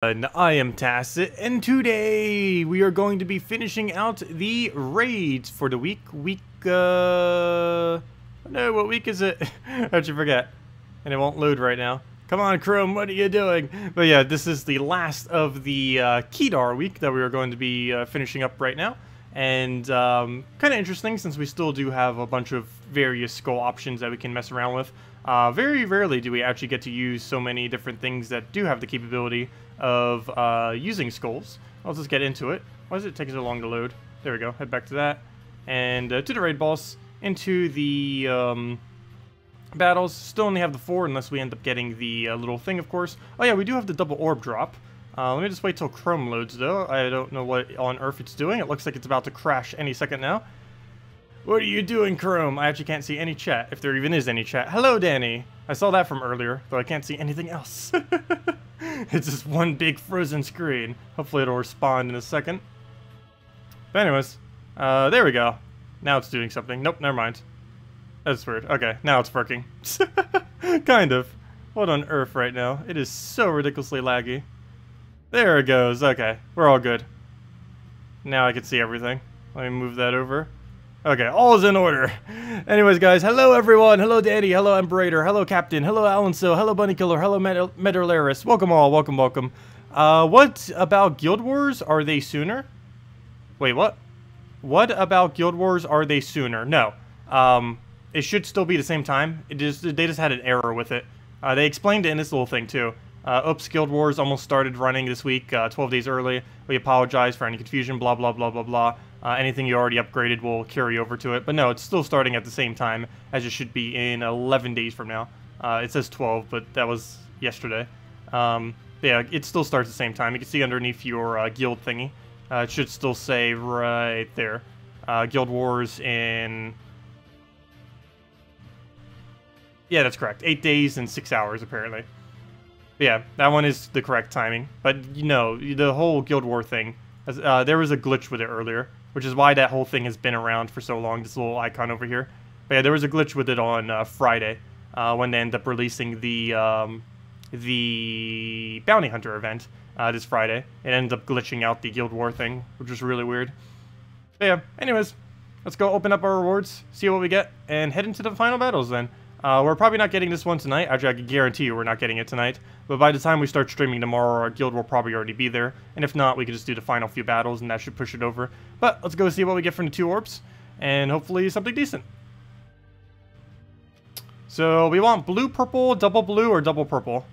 And I am Tacet, and today we are going to be finishing out the raids for the week. No, what week is it? How'd you forget? And it won't load right now. Come on, Chrome, what are you doing? But yeah, this is the last of the Kedar week that we are going to be finishing up right now. And kind of interesting since we still do have a bunch of various skull options that we can mess around with. Very rarely do we actually get to use so many different things that do have the capability of using skulls. I'll just get into it. Why does it take so long to load? There we go. Head back to that. And to the raid boss. Into the battles. Still only have the 4 unless we end up getting the little thing, of course. Oh yeah, we do have the double orb drop. Let me just wait till Chrome loads, though. I don't know what on earth it's doing. It looks like it's about to crash any second now. What are you doing, Chrome? I actually can't see any chat, if there even is any chat. Hello, Danny. I saw that from earlier, though I can't see anything else. It's just one big frozen screen. Hopefully it'll respond in a second. But anyways, there we go. Now it's doing something. Nope, never mind. That's weird. Okay, now it's working. Kind of. What on earth right now? It is so ridiculously laggy. There it goes. Okay, we're all good. Now I can see everything. Let me move that over. Okay, all is in order. Anyways, guys, hello everyone. Hello, Danny. Hello, Embrader. Hello, Captain. Hello, Alanso. Hello, Bunny Killer. Hello, Metalaris. Welcome all. Welcome, welcome. What about Guild Wars? Are they sooner? Wait, what? What about Guild Wars? Are they sooner? No. It should still be the same time. They just had an error with it. They explained it in this little thing, too. Oops, Guild Wars almost started running this week, 12 days early. We apologize for any confusion, blah, blah, blah, blah, blah. Anything you already upgraded will carry over to it. But no, it's still starting at the same time as it should be in 11 days from now. It says 12, but that was yesterday. Yeah, it still starts at the same time. You can see underneath your guild thingy. It should still say right there. Guild Wars in... Yeah, that's correct. 8 days and 6 hours, apparently. Yeah, that one is the correct timing. But, you know, the whole Guild War thing, there was a glitch with it earlier, which is why that whole thing has been around for so long, this little icon over here. But yeah, there was a glitch with it on Friday, when they ended up releasing the Bounty Hunter event this Friday. It ended up glitching out the Guild War thing, which was really weird. But yeah, anyways, let's go open up our rewards, see what we get, and head into the final battles then. We're probably not getting this one tonight. Actually, I can guarantee you we're not getting it tonight. But by the time we start streaming tomorrow, our guild will probably already be there. And if not, we can just do the final few battles, and that should push it over. But let's go see what we get from the 2 orbs, and hopefully something decent. So we want blue, purple, double blue, or double purple.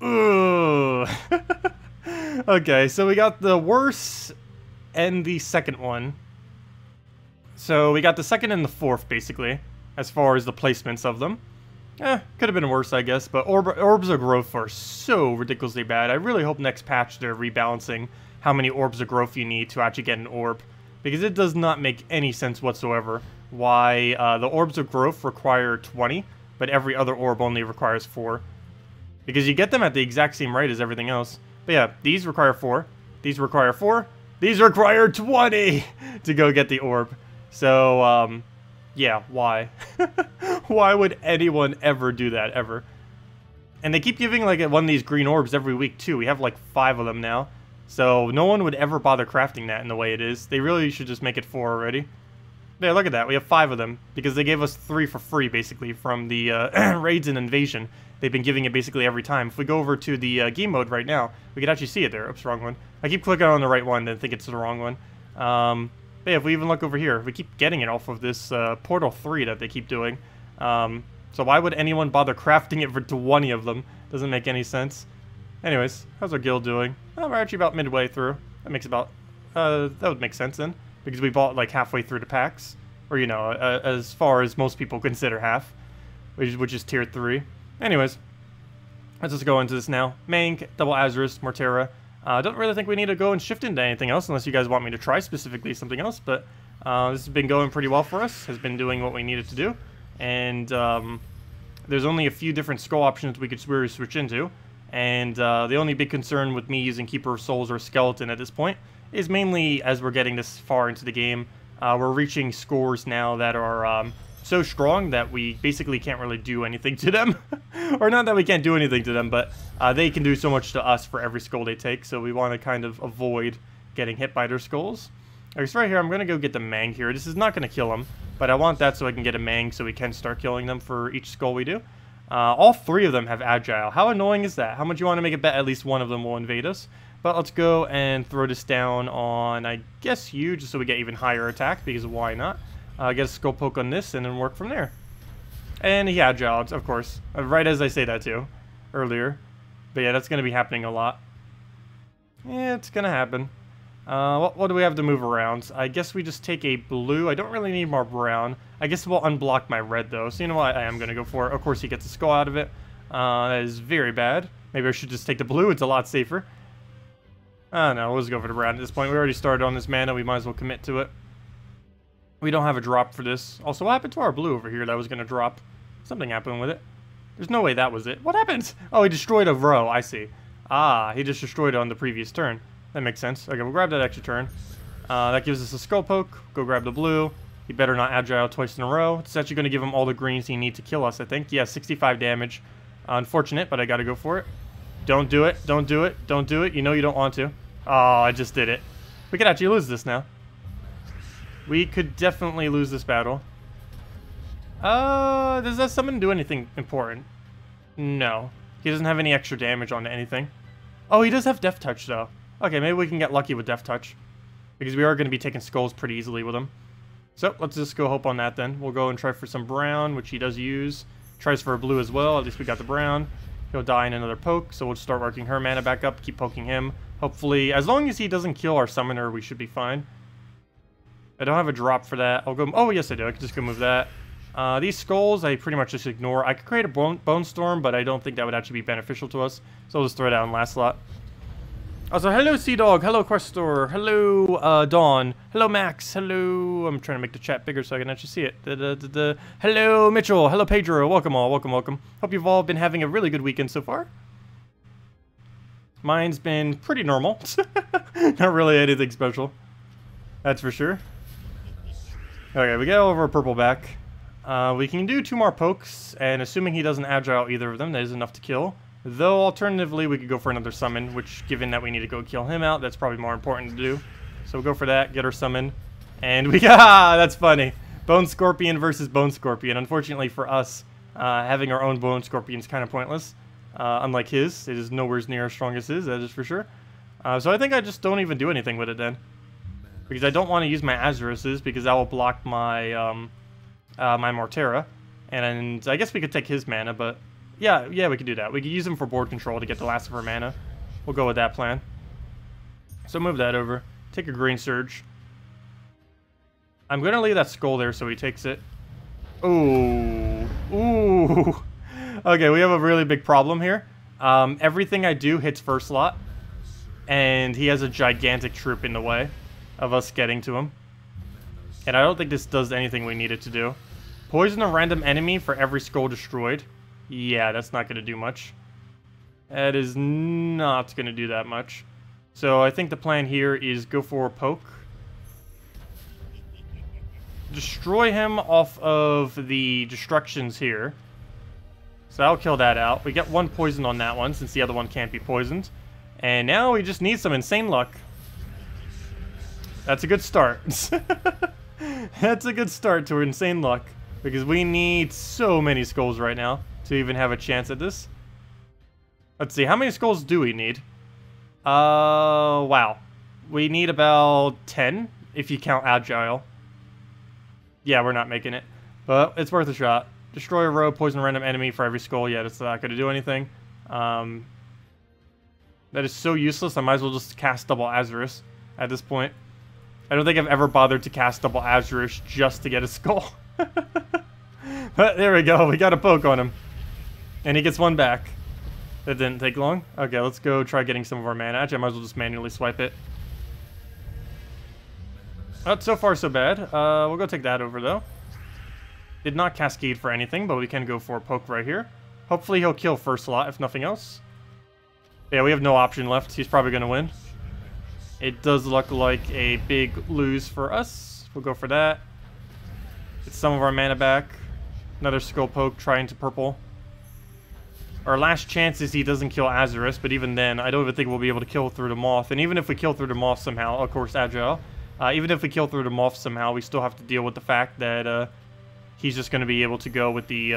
Ooh. Okay, so we got the worst and the second one. So we got the 2nd and the 4th, basically, as far as the placements of them. Could have been worse, I guess, but orbs of growth are so ridiculously bad. I really hope next patch they're rebalancing how many orbs of growth you need to actually get an orb, because it does not make any sense whatsoever why the orbs of growth require 20, but every other orb only requires 4. Because you get them at the exact same rate as everything else. But yeah, these require 4, these require 4, these require 20 to go get the orb. So, yeah, why? Why would anyone ever do that, ever? And they keep giving, like, one of these green orbs every week, too. We have, like, 5 of them now. So, no one would ever bother crafting that in the way it is. They really should just make it 4 already. Yeah, look at that. We have 5 of them. Because they gave us 3 for free, basically, from the raids and invasion. They've been giving it basically every time. If we go over to the game mode right now, we can actually see it there. Oops, wrong one. I keep clicking on the right one and think it's the wrong one. But yeah, if we even look over here, we keep getting it off of this Portal 3 that they keep doing. So why would anyone bother crafting it for 20 of them? Doesn't make any sense. Anyways, how's our guild doing? Oh, we're actually about midway through. That makes about... that would make sense then. Because we bought like halfway through the packs. Or, you know, as far as most people consider half. Which is tier 3. Anyways, let's just go into this now. Mank, double Aziris, Mortera. Don't really think we need to go and shift into anything else unless you guys want me to try specifically something else, but this has been going pretty well for us, has been doing what we needed to do, and there's only a few different skull options we could really switch into, and the only big concern with me using Keeper of Souls or Skeleton at this point is mainly as we're getting this far into the game, we're reaching scores now that are so strong that we basically can't really do anything to them. Or not that we can't do anything to them, but they can do so much to us for every skull they take, so we want to kind of avoid getting hit by their skulls. Okay, so right here, I'm going to go get the Mang here. This is not going to kill him, but I want that so I can get a Mang so we can start killing them for each skull we do. All 3 of them have Agile. How annoying is that? How much you want to make a bet at least one of them will invade us? But let's go and throw this down on, I guess, you, just so we get even higher attack, because why not? Get a skull poke on this and then work from there. And he Agiled, of course. Right as I say that too, earlier. But yeah, that's going to be happening a lot. Yeah, it's going to happen. What do we have to move around? I guess we just take a blue. I don't really need more brown. I guess we'll unblock my red, though. So you know what? I am going to go for it. Of course, he gets a skull out of it. That is very bad. Maybe I should just take the blue. It's a lot safer. No, we'll just go for the brown at this point. We already started on this mana. We might as well commit to it. We don't have a drop for this. Also, what happened to our blue over here that was going to drop? Something happened with it. There's no way that was it. What happened? Oh, he destroyed a row. I see. Ah, he just destroyed it on the previous turn. That makes sense. Okay, we'll grab that extra turn. That gives us a skull poke. Go grab the blue. He better not Agile twice in a row. It's actually going to give him all the greens he needs to kill us, I think. Yeah, 65 damage. Unfortunate, but I got to go for it. Don't do it. Don't do it. Don't do it. You know you don't want to. Oh, I just did it. We could actually lose this now. We could definitely lose this battle. Does that summon do anything important? No. He doesn't have any extra damage on anything. Oh, he does have Death Touch, though. Okay, maybe we can get lucky with Death Touch. Because we are going to be taking skulls pretty easily with him. So, let's just go hope on that then. We'll go and try for some brown, which he does use. Tries for a blue as well. At least we got the brown. He'll die in another poke, so we'll start working her mana back up. Keep poking him. Hopefully, as long as he doesn't kill our summoner, we should be fine. I don't have a drop for that. I'll go... Oh, yes, I do. I can just go move that. These skulls, I pretty much just ignore. I could create a bone storm, but I don't think that would actually be beneficial to us. So I'll just throw it out in last slot. Also, hello, Sea Dog. Hello, Questor. Hello, Dawn. Hello, Max. Hello. I'm trying to make the chat bigger so I can actually see it. Hello, Mitchell. Hello, Pedro. Welcome all. Welcome, welcome. Hope you've all been having a really good weekend so far. Mine's been pretty normal. Not really anything special. That's for sure. Okay, we get over a purple back. We can do 2 more pokes, and assuming he doesn't Agile either of them, that is enough to kill. Though, alternatively, we could go for another summon, which, given that we need to go kill him out, that's probably more important to do. So we'll go for that, get our summon, and we got... that's funny. Bone Scorpion versus Bone Scorpion. Unfortunately for us, having our own Bone Scorpion is kind of pointless. Unlike his, it is nowhere near as strong as his, that is for sure. So I think I just don't even do anything with it then. Because I don't want to use my Aziris, because that will block my my Mortera. And I guess we could take his mana, but yeah, we could do that. We could use him for board control to get the last of our mana. We'll go with that plan. So move that over. Take a green surge. I'm going to leave that skull there so he takes it. Ooh. Ooh. Okay, we have a really big problem here. Everything I do hits first slot. And he has a gigantic troop in the way of us getting to him. And I don't think this does anything we need it to do. Poison a random enemy for every skull destroyed. Yeah, that's not going to do much. That is not going to do that much. So I think the plan here is go for a poke. Destroy him off of the destructions here. So I'll kill that out. We get 1 poison on that one since the other one can't be poisoned. And now we just need some insane luck. That's a good start. That's a good start to insane luck. Because we need so many skulls right now to even have a chance at this. Let's see, how many skulls do we need? Wow. We need about 10, if you count Agile. Yeah, we're not making it. But it's worth a shot. Destroy a row, poison a random enemy for every skull. Yeah, that's not going to do anything. That is so useless, I might as well just cast double Aziris at this point. I don't think I've ever bothered to cast double Aziris just to get a skull. But there we go, we got a poke on him. And he gets 1 back. That didn't take long. Okay, let's go try getting some of our mana. Actually, I might as well just manually swipe it. Oh, so far so bad. We'll go take that over though. Did not cascade for anything, but we can go for a poke right here. Hopefully he'll kill first slot, if nothing else. Yeah, we have no option left. He's probably going to win. It does look like a big lose for us. We'll go for that. Get some of our mana back. Another skull poke trying to purple. Our last chance is he doesn't kill Aziris, but even then, I don't even think we'll be able to kill through the moth. And even if we kill through the moth somehow, of course, Andjel, even if we kill through the moth somehow, we still have to deal with the fact that he's just going to be able to go with the...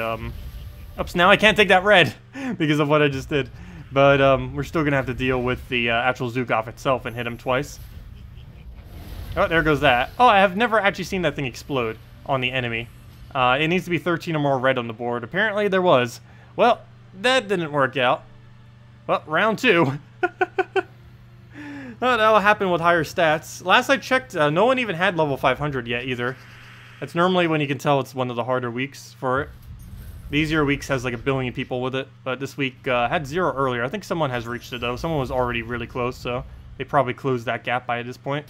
Oops, now I can't take that red because of what I just did. But we're still going to have to deal with the actual Zukov itself and hit him twice. Oh, there goes that. Oh, I have never actually seen that thing explode on the enemy. It needs to be 13 or more red on the board. Apparently there was. Well... that didn't work out. Well, round 2. Well, that'll happen with higher stats. Last I checked, no one even had level 500 yet either. That's normally when you can tell it's one of the harder weeks for it. The easier weeks has like 1 billion people with it, but this week had 0 earlier. I think someone has reached it though. Someone was already really close, so they probably closed that gap by this point.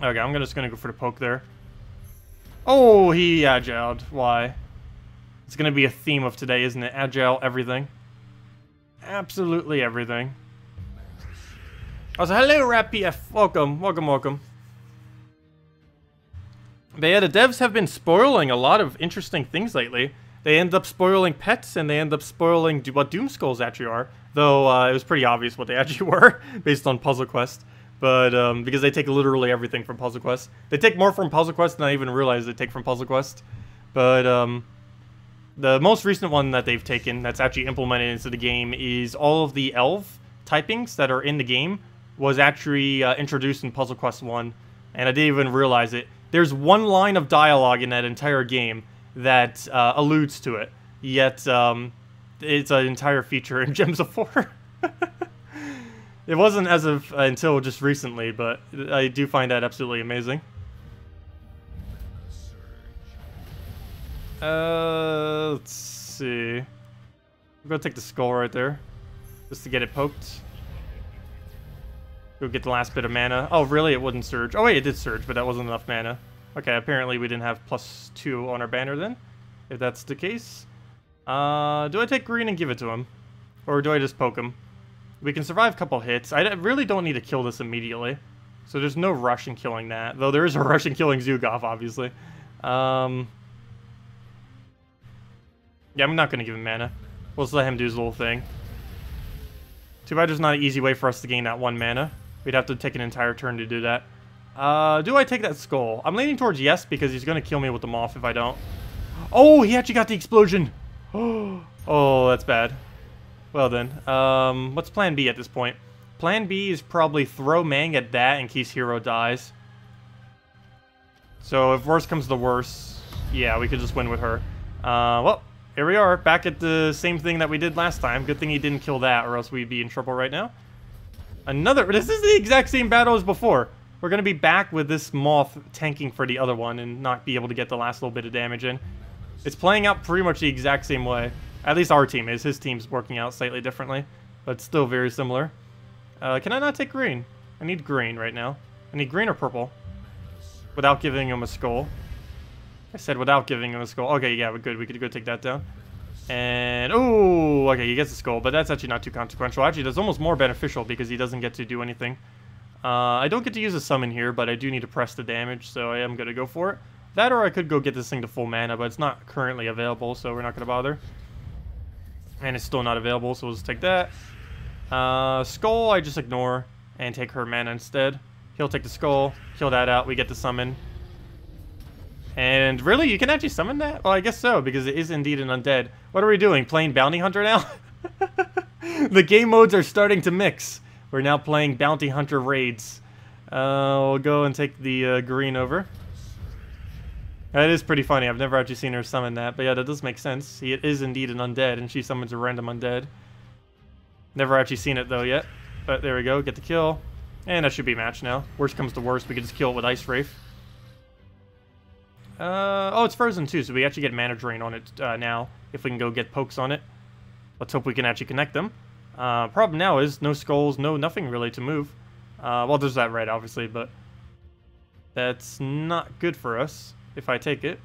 Okay, I'm just gonna go for the poke there. Oh, he agiled. Why? It's going to be a theme of today, isn't it? Agile everything. Absolutely everything. Also, hello, RapPF. Welcome, welcome, welcome. But yeah, the devs have been spoiling a lot of interesting things lately. They end up spoiling pets, and they end up spoiling what Doom Skulls actually are. Though, it was pretty obvious what they actually were, based on Puzzle Quest. But, because they take literally everything from Puzzle Quest. They take more from Puzzle Quest than I even realized they take from Puzzle Quest. But, the most recent one that they've taken that's actually implemented into the game is all of the elf typings that are in the game was actually introduced in Puzzle Quest 1, and I didn't even realize it. There's one line of dialogue in that entire game that alludes to it, yet it's an entire feature in Gems of 4. It wasn't as of until just recently, but I do find that absolutely amazing. Let's see. I'm gonna take the skull right there, just to get it poked. Go get the last bit of mana. Oh, really? It wouldn't surge. Oh, wait, it did surge, but that wasn't enough mana. Okay, apparently we didn't have +2 on our banner then, if that's the case. Do I take green and give it to him? Or do I just poke him? We can survive a couple hits. I really don't need to kill this immediately, so there's no rush in killing that. Though there is a rush in killing Zukov, obviously. Yeah, I'm not going to give him mana. We'll just let him do his little thing. Too bad there's not an easy way for us to gain that 1 mana. We'd have to take an entire turn to do that. Do I take that skull? I'm leaning towards yes, because he's going to kill me with the moth if I don't. Oh, he actually got the explosion! Oh, that's bad. Well then, what's plan B at this point? Plan B is probably throw Mang at that in case Hero dies. So if worst comes to worst, yeah, we could just win with her. Well... here we are, back at the same thing that we did last time. Good thing he didn't kill that, or else we'd be in trouble right now. This is the exact same battle as before. We're going to be back with this moth tanking for the other one and not be able to get the last little bit of damage in. It's playing out pretty much the exact same way. At least our team is. His team's working out slightly differently, but still very similar. Can I not take green? I need green right now. I need green or purple. Without giving him a skull. I said without giving him a skull. Okay, yeah, we're good. We could go take that down. And, oh, okay, he gets a skull, but that's actually not too consequential. Actually, that's almost more beneficial because he doesn't get to do anything. I don't get to use a summon here, but I do need to press the damage, so I am going to go for it. That or I could go get this thing to full mana, but it's not currently available, so we're not going to bother. And it's still not available, so we'll just take that. Skull, I just ignore and take her mana instead. He'll take the skull, kill that out, we get the summon. And really, you can actually summon that? Well, I guess so, because it is indeed an undead. What are we doing? Playing Bounty Hunter now? The game modes are starting to mix. We're now playing Bounty Hunter raids. We'll go and take the green over. That is pretty funny. I've never actually seen her summon that. But yeah, that does make sense. It is indeed an undead, and she summons a random undead. Never actually seen it, though, yet. But there we go. Get the kill. And that should be matched now. Worst comes to worst, we can just kill it with Ice Wraith. Oh, it's frozen too, so we actually get mana drain on it now, if we can go get pokes on it. Let's hope we can actually connect them. Problem now is no skulls, no nothing really to move. Well, there's that red, obviously, but that's not good for us, if I take it.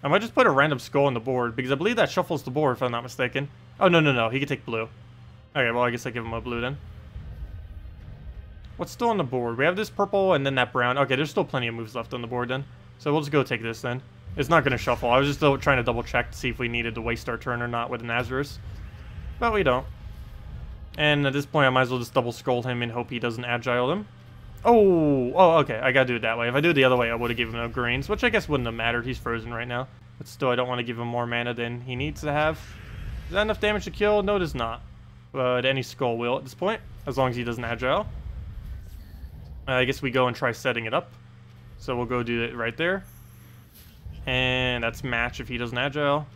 I might just put a random skull on the board, because I believe that shuffles the board, if I'm not mistaken. Oh, no, he can take blue. Okay, well, I guess I give him a blue then. What's still on the board? We have this purple and then that brown. Okay, there's still plenty of moves left on the board then. So we'll just go take this then. It's not going to shuffle. I was just trying to double check to see if we needed to waste our turn or not with an Aziris. But we don't. And at this point, I might as well just double scold him and hope he doesn't agile them. Oh, okay. I gotta do it that way. If I do it the other way, I would have given him no greens, which I guess wouldn't have mattered. He's frozen right now. But still, I don't want to give him more mana than he needs to have. Is that enough damage to kill? No, it is not. But any skull will at this point, as long as he doesn't agile. I guess we go and try setting it up. So we'll go do it right there. And that's match if he doesn't agile.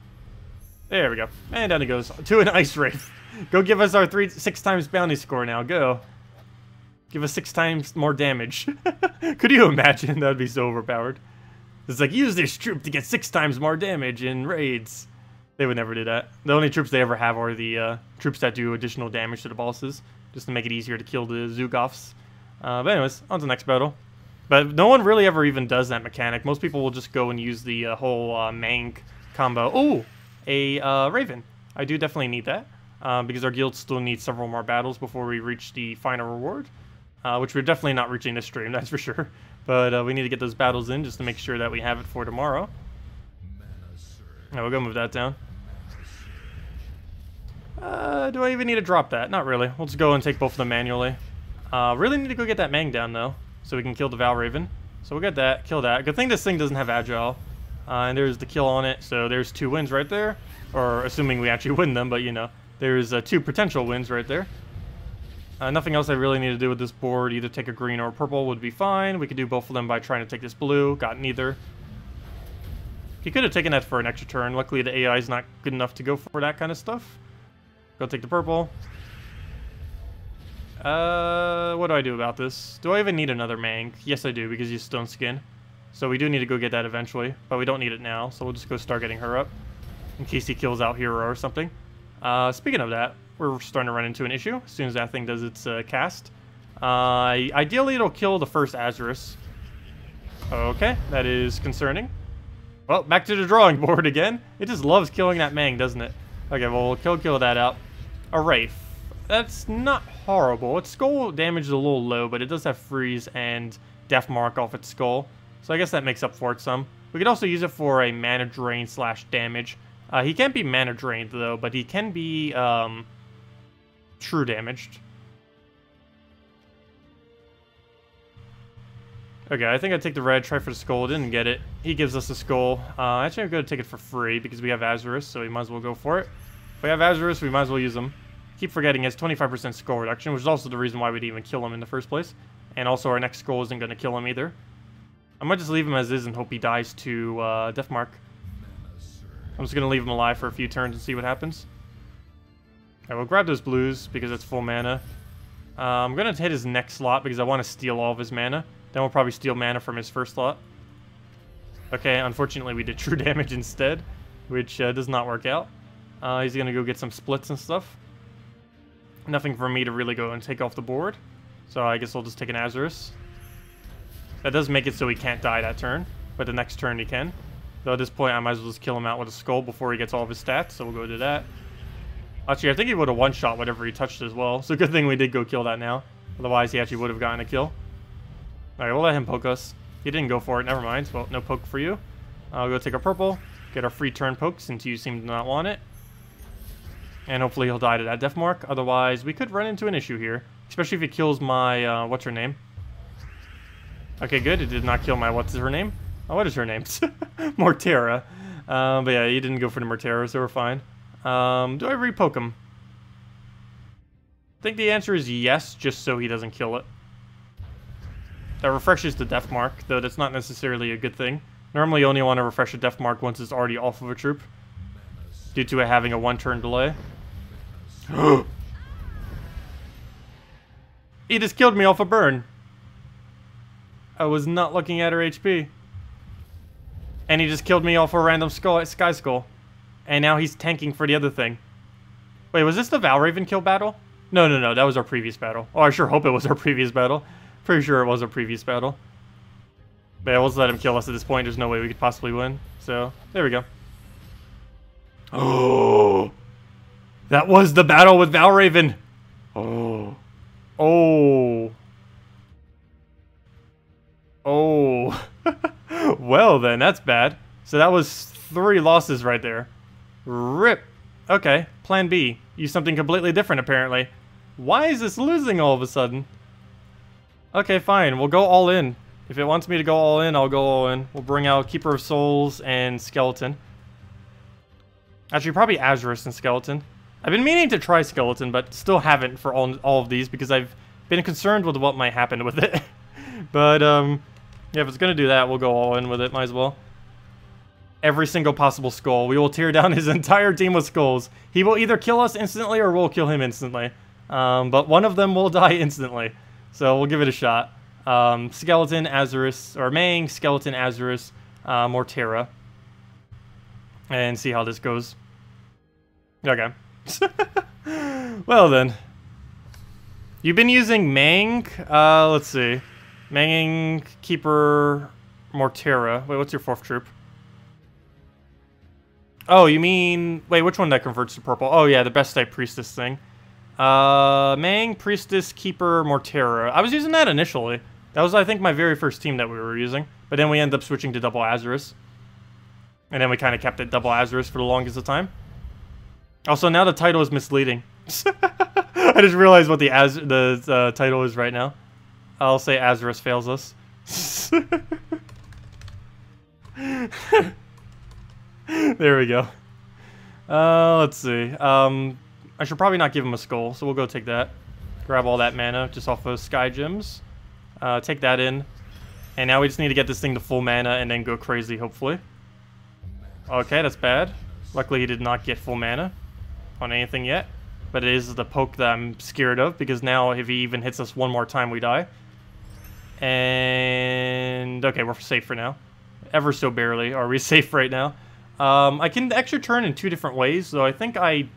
There we go. And down he goes to an Ice Wraith. Go give us our 6 times bounty score now. Go. Give us 6 times more damage. Could you imagine? That would be so overpowered. It's like, use this troop to get 6 times more damage in raids. They would never do that. The only troops they ever have are the troops that do additional damage to the bosses, just to make it easier to kill the Zugoffs. But anyways, on to the next battle. But no one really ever even does that mechanic. Most people will just go and use the whole Mank combo. Oh, a Raven. I do definitely need that, because our guild still needs several more battles before we reach the final reward, which we're definitely not reaching this stream, that's for sure. But we need to get those battles in just to make sure that we have it for tomorrow. Yeah, we'll go move that down. Do I even need to drop that? Not really. We'll just go and take both of them manually. Really need to go get that Mang down, though, so we can kill the Val Raven. So we'll get that, kill that. Good thing this thing doesn't have Agile. And there's the kill on it, so there's 2 wins right there. Or assuming we actually win them, but you know. There's 2 potential wins right there. Nothing else I really need to do with this board. Either take a green or a purple would be fine. We could do both of them by trying to take this blue. Got neither. He could have taken that for an extra turn. Luckily, the AI is not good enough to go for that kind of stuff. Go take the purple. What do I do about this? Do I even need another Mang? Yes, I do, because he's Stone Skin. So we do need to go get that eventually, but we don't need it now. So we'll just go start getting her up in case he kills out Hero or something. Speaking of that, we're starting to run into an issue as soon as that thing does its cast. Ideally, it'll kill the first Aziris. Okay, that is concerning. Well, back to the drawing board again. It just loves killing that Mang, doesn't it? Okay, well, we'll kill that out. A Wraith. That's not horrible. Its skull damage is a little low, but it does have freeze and death mark off its skull. So I guess that makes up for it some. We could also use it for a mana drain / damage. He can't be mana drained, though, but he can be true damaged. Okay, I think I'd take the red, try for the skull, didn't get it. He gives us a skull. Actually, I'm going to take it for free because we have Aziris, so we might as well go for it. If we have Aziris, we might as well use them. Keep forgetting he has 25% skull reduction, which is also the reason why we'd even kill him in the first place. And also our next skull isn't going to kill him either. I might just leave him as is and hope he dies to Deathmark. I'm just going to leave him alive for a few turns and see what happens. Alright, we'll grab those blues because it's full mana. I'm going to hit his next slot because I want to steal all of his mana. Then we'll probably steal mana from his first slot. Okay, unfortunately we did true damage instead, which does not work out. He's going to go get some splits and stuff. Nothing for me to really go and take off the board. So I guess I'll just take an Aziris. That does make it so he can't die that turn, but the next turn he can. Though at this point I might as well just kill him out with a skull before he gets all of his stats, so we'll go do that. Actually, I think he would have one-shot whatever he touched as well, so good thing we did go kill that now. Otherwise he actually would have gotten a kill. Alright, we'll let him poke us. He didn't go for it, never mind. Well, no poke for you. I'll go take our purple, get our free turn poke since you seem to not want it. And hopefully he'll die to that death mark. Otherwise, we could run into an issue here. Especially if he kills my, what's her name? Okay, good. It did not kill my, what's her name? Oh, what is her name? Mortera. But yeah, he didn't go for the Mortera, so we're fine. Do I re-poke him? I think the answer is yes, just so he doesn't kill it. That refreshes the death mark, though that's not necessarily a good thing. Normally you only want to refresh a death mark once it's already off of a troop, due to it having a 1-turn delay. He just killed me off a burn. I was not looking at her HP. And he just killed me off a random Sky Skull. And now he's tanking for the other thing. Wait, was this the Valraven kill battle? No, that was our previous battle. Oh, I sure hope it was our previous battle. Pretty sure it was our previous battle. But yeah, we'll just let him kill us at this point. There's no way we could possibly win. So, there we go. Oh! That was the battle with Valraven! Oh. Oh. Oh. Well then, that's bad. So that was 3 losses right there. RIP. Okay, plan B. Use something completely different, apparently. Why is this losing all of a sudden? Okay, fine. We'll go all in. If it wants me to go all in, I'll go all in. We'll bring out Keeper of Souls and Skeleton. Actually, probably Aziris and Skeleton. I've been meaning to try Skeleton, but still haven't for all of these because I've been concerned with what might happen with it. But, yeah, if it's gonna do that, we'll go all in with it. Might as well. Every single possible skull. We will tear down his entire team with skulls. He will either kill us instantly or we'll kill him instantly. But one of them will die instantly. So we'll give it a shot. Skeleton, Aziris, or Mang, Skeleton, Aziris, Mortera. And see how this goes. Okay. Well then. You've been using Mang, let's see. Mang, Keeper, Mortera. Wait, what's your 4th troop? Oh, you mean... Wait, which one that converts to purple? Oh yeah, the best type Priestess thing. Mang, Priestess, Keeper, Mortera. I was using that initially. That was, I think, my very first team that we were using. But then we ended up switching to double Aziris. And then we kind of kept it double Aziris for the longest of time. Also, now the title is misleading. I just realized what the title is right now. I'll say Aziris fails us. There we go. Let's see. I should probably not give him a skull, so we'll go take that. Grab all that mana just off of Sky Gems. Take that in. And now we just need to get this thing to full mana and then go crazy, hopefully. Okay, that's bad. Luckily, he did not get full mana on anything yet. But it is the poke that I'm scared of, because now if he even hits us one more time, we die. And... okay, we're safe for now. Ever so barely are we safe right now. I can extra turn in 2 different ways, so I think I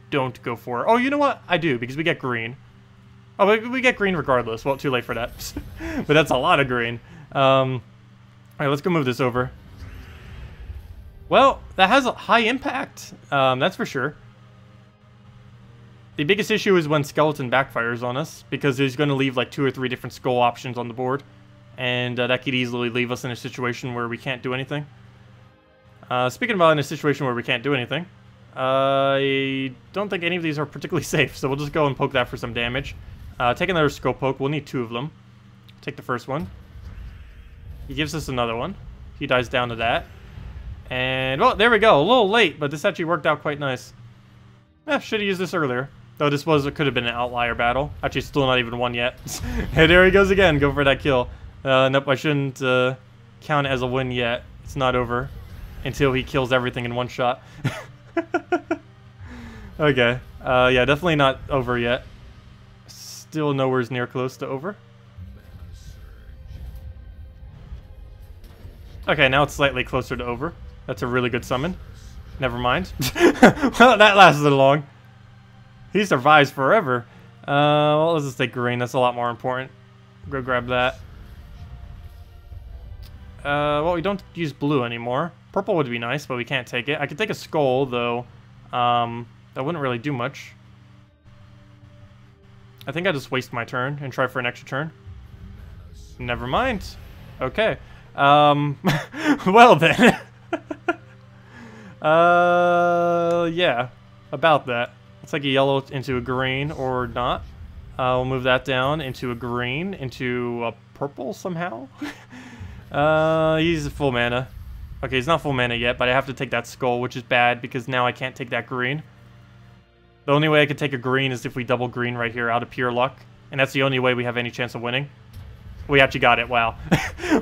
don't go for it. Oh, you know what? I do, because we get green. Oh, we get green regardless. Well, too late for that. But that's a lot of green. Alright, let's go move this over. Well, that has a high impact. That's for sure. The biggest issue is when Skeleton backfires on us, because he's going to leave like 2 or 3 different skull options on the board. And that could easily leave us in a situation where we can't do anything. Speaking about in a situation where we can't do anything, I don't think any of these are particularly safe, so we'll just go and poke that for some damage. Take another skull poke. We'll need 2 of them. Take the first one. He gives us another one. He dies down to that. And, well, there we go. A little late, but this actually worked out quite nice. Should have used this earlier. Though this could have been an outlier battle. Actually, still not even one yet. Hey, there he goes again. Go for that kill. Nope, I shouldn't count it as a win yet. It's not over until he kills everything in one shot. Okay. Yeah, definitely not over yet. Still nowhere near close to over. Okay, now it's slightly closer to over. That's a really good summon. Never mind. Well, that lasted long. He survives forever. Well, let's just take green. That's a lot more important. Go grab that. Well, we don't use blue anymore. Purple would be nice, but we can't take it. I could take a skull, though. That wouldn't really do much. I think I just waste my turn and try for an extra turn. Never mind. Okay. Well then. Yeah. About that. It's like a yellow into a green or not. We'll move that down into a green, into a purple somehow. He's full mana. Okay, he's not full mana yet, but I have to take that skull, which is bad because now I can't take that green. The only way I could take a green is if we double green right here out of pure luck. And that's the only way we have any chance of winning. We actually got it, wow.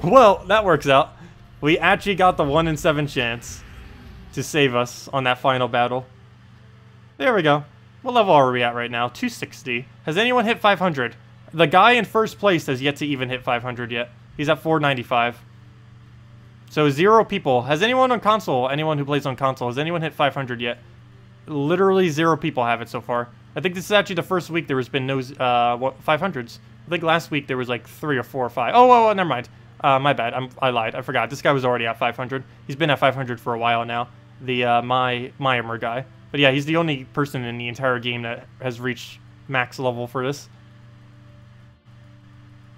Well, that works out. We actually got the 1 in 7 chance to save us on that final battle. There we go. What level are we at right now? 260. Has anyone hit 500? The guy in first place has yet to even hit 500 yet. He's at 495. So 0 people. Has anyone on console, anyone who plays on console, has anyone hit 500 yet? Literally 0 people have it so far. I think this is actually the first week there has been no 500s. I think last week there was like 3 or 4 or 5. Oh, never mind. My bad. I lied. I forgot. This guy was already at 500. He's been at 500 for a while now. The Myanmar guy. But yeah, he's the only person in the entire game that has reached max level for this.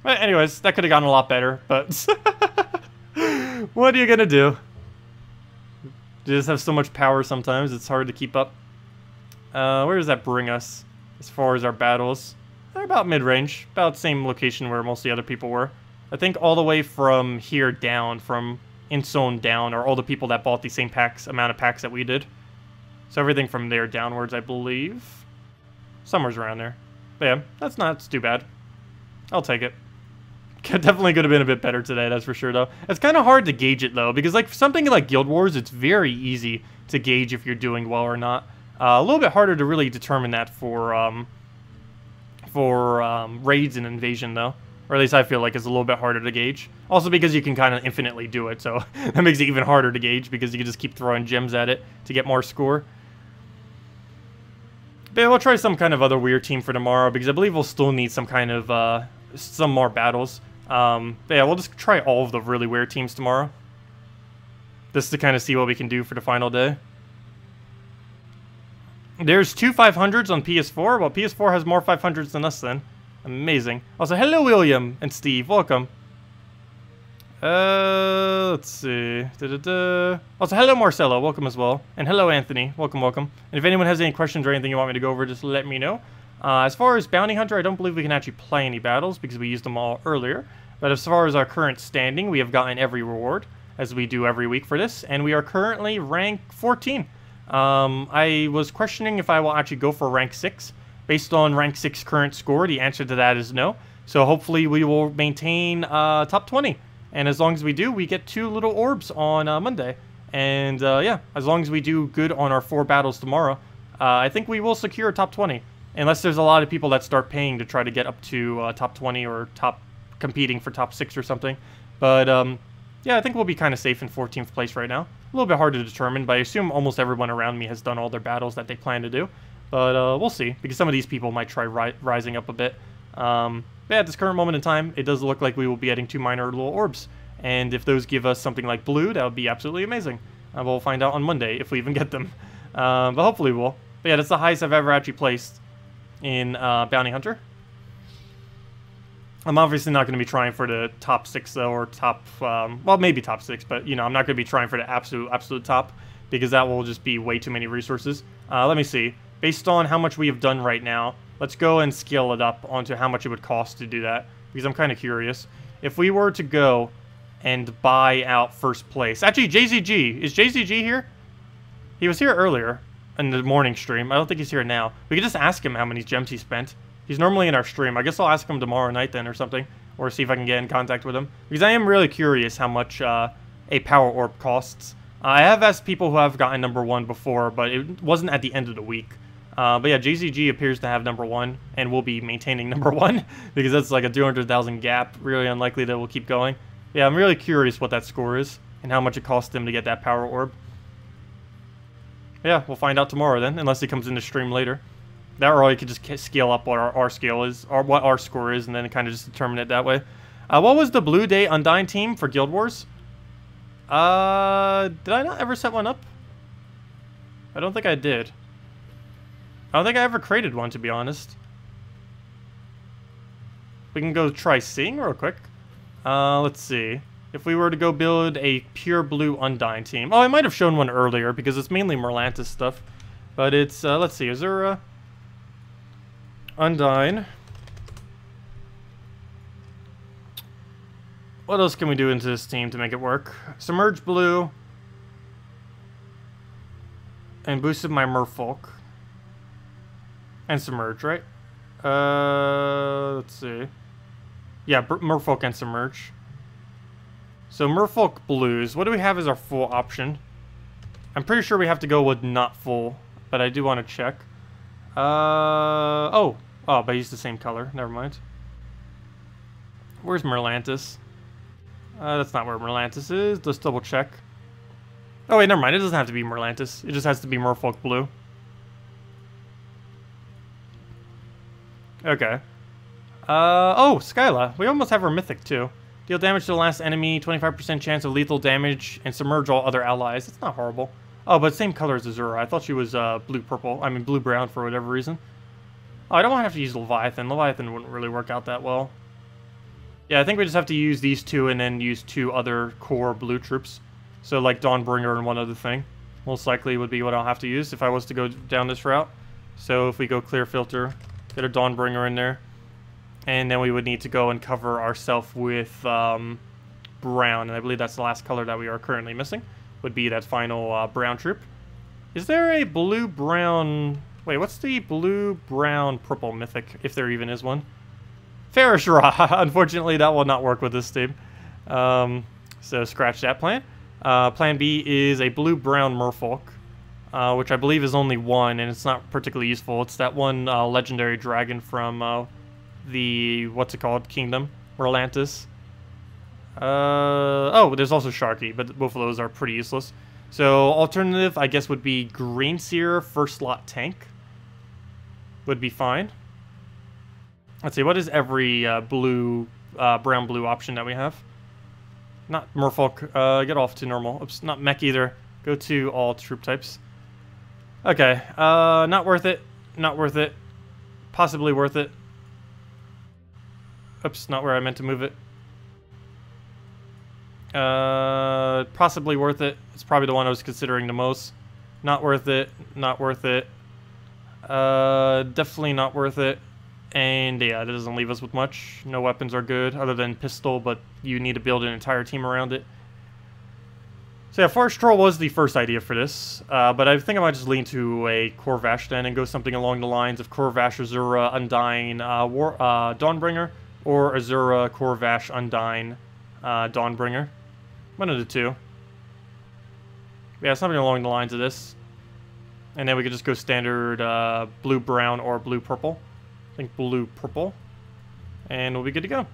But anyways, that could have gone a lot better, but what are you gonna do? They just have so much power sometimes, it's hard to keep up. Where does that bring us as far as our battles? They're about mid-range, about the same location where most of the other people were. I think all the way from here down, from in-zone down, are all the people that bought the same amount of packs that we did. So everything from there downwards, I believe. Somewhere's around there. But yeah, that's not too bad. I'll take it. Definitely could have been a bit better today, that's for sure, though. It's kind of hard to gauge it, though, because like something like Guild Wars, it's very easy to gauge if you're doing well or not. A little bit harder to really determine that for raids and invasion, though. Or at least I feel like it's a little bit harder to gauge. Also because you can kind of infinitely do it, so that makes it even harder to gauge because you can just keep throwing gems at it to get more score. But yeah, we'll try some kind of other weird team for tomorrow because I believe we'll still need some kind of, some more battles. But yeah, we'll just try all of the really weird teams tomorrow. Just to kind of see what we can do for the final day. There's 2 500s on PS4. Well, PS4 has more 500s than us then. Amazing. Also, hello, William and Steve. Welcome. Let's see. Also, hello, Marcelo. Welcome as well. And hello, Anthony. Welcome, welcome. And if anyone has any questions or anything you want me to go over, just let me know. As far as Bounty Hunter, I don't believe we can actually play any battles because we used them all earlier. But as far as our current standing, we have gotten every reward, as we do every week for this. And we are currently rank 14. I was questioning if I will actually go for rank 6. Based on rank 6 current score, the answer to that is no. So hopefully we will maintain top 20. And as long as we do, we get 2 little orbs on Monday. And yeah, as long as we do good on our 4 battles tomorrow, I think we will secure top 20. Unless there's a lot of people that start paying to try to get up to top 20 or competing for top 6 or something. But yeah, I think we'll be kind of safe in 14th place right now. A little bit hard to determine, but I assume almost everyone around me has done all their battles that they plan to do. But we'll see, because some of these people might try rising up a bit. But at this current moment in time, it does look like we will be getting 2 minor little orbs. And if those give us something like blue, that would be absolutely amazing. We'll find out on Monday if we even get them. But hopefully we'll. But yeah, that's the highest I've ever actually placed in Bounty Hunter. I'm obviously not going to be trying for the top 6 though, or top, well, maybe top 6, but you know, I'm not going to be trying for the absolute top, because that will just be way too many resources. Let me see. Based on how much we have done right now, let's go and scale it up onto how much it would cost to do that, because I'm kind of curious. If we were to go and buy out first place, actually JZG, is JZG here? He was here earlier in the morning stream. I don't think he's here now. We could just ask him how many gems he spent. He's normally in our stream. I guess I'll ask him tomorrow night then or something, or see if I can get in contact with him, because I am really curious how much a power orb costs. I have asked people who have gotten number 1 before, but it wasn't at the end of the week. But yeah, JZG appears to have number 1, and will be maintaining number 1, because that's like a 200,000 gap. Really unlikely that we'll keep going. Yeah, I'm really curious what that score is, and how much it costs him to get that power orb. Yeah, we'll find out tomorrow then, unless he comes in the stream later. That, or I could just scale up what our scale is, or what our score is, and then kind of just determine it that way. What was the Blue Day Undying team for Guild Wars? Did I not ever set one up? I don't think I did. I don't think I ever created one, to be honest. We can go try seeing real quick. Let's see. If we were to go build a pure blue Undying team. Oh, I might have shown one earlier, because it's mainly Merlantis stuff. But it's, let's see, is there Undying. What else can we do into this team to make it work? Submerged blue. And boosted my merfolk. And submerge, right? Let's see. Yeah, merfolk and submerge. So merfolk blues. What do we have as our full option? I'm pretty sure we have to go with not full, but I do want to check. Oh, but I used the same color. Never mind. Where's Merlantis? That's not where Merlantis is. Let's double check. Oh wait, never mind. It doesn't have to be Merlantis. It just has to be Merfolk Blue. Okay. Oh, Skyla. We almost have her Mythic too. Deal damage to the last enemy, 25% chance of lethal damage, and submerge all other allies. It's not horrible. Oh, but same color as Azura. I thought she was blue-purple. I mean, blue-brown for whatever reason. Oh, I don't want to have to use Leviathan. Leviathan wouldn't really work out that well. Yeah, I think we just have to use these 2 and then use 2 other core blue troops. So, like Dawnbringer and one other thing. most likely would be what I'll have to use if I was to go down this route. So if we go clear filter, get a Dawnbringer in there, and then we would need to go and cover ourselves with brown, and I believe that's the last color that we are currently missing, would be that final brown troop. Is there a blue-brown... Wait, what's the blue-brown-purple mythic, if there even is one? Ferrishra! Unfortunately, that will not work with this team. So scratch that plan. Plan B is a blue-brown merfolk, which I believe is only one, and it's not particularly useful. It's that one legendary dragon from the, what's it called, Kingdom, Merlantis. Oh, there's also Sharky, but both of those are pretty useless. So alternative, I guess, would be Green Seer, first slot tank. Would be fine. Let's see, what is every brown-blue option that we have? Not Merfolk, get off to normal. Oops, not mech either. Go to all troop types. Okay, not worth it. Not worth it. Possibly worth it. Oops, not where I meant to move it. Possibly worth it. It's probably the one I was considering the most. Not worth it. Not worth it. Definitely not worth it. And yeah, it doesn't leave us with much. No weapons are good, other than pistol, but you need to build an entire team around it. So yeah, Forest Troll was the first idea for this, but I think I might just lean to a Corvash then and go something along the lines of Corvash, Azura, Undyne, Dawnbringer, or Azura, Corvash, Undyne, Dawnbringer. One of the two. Yeah, something along the lines of this. And then we could just go standard blue-brown or blue-purple. I think blue-purple. And we'll be good to go.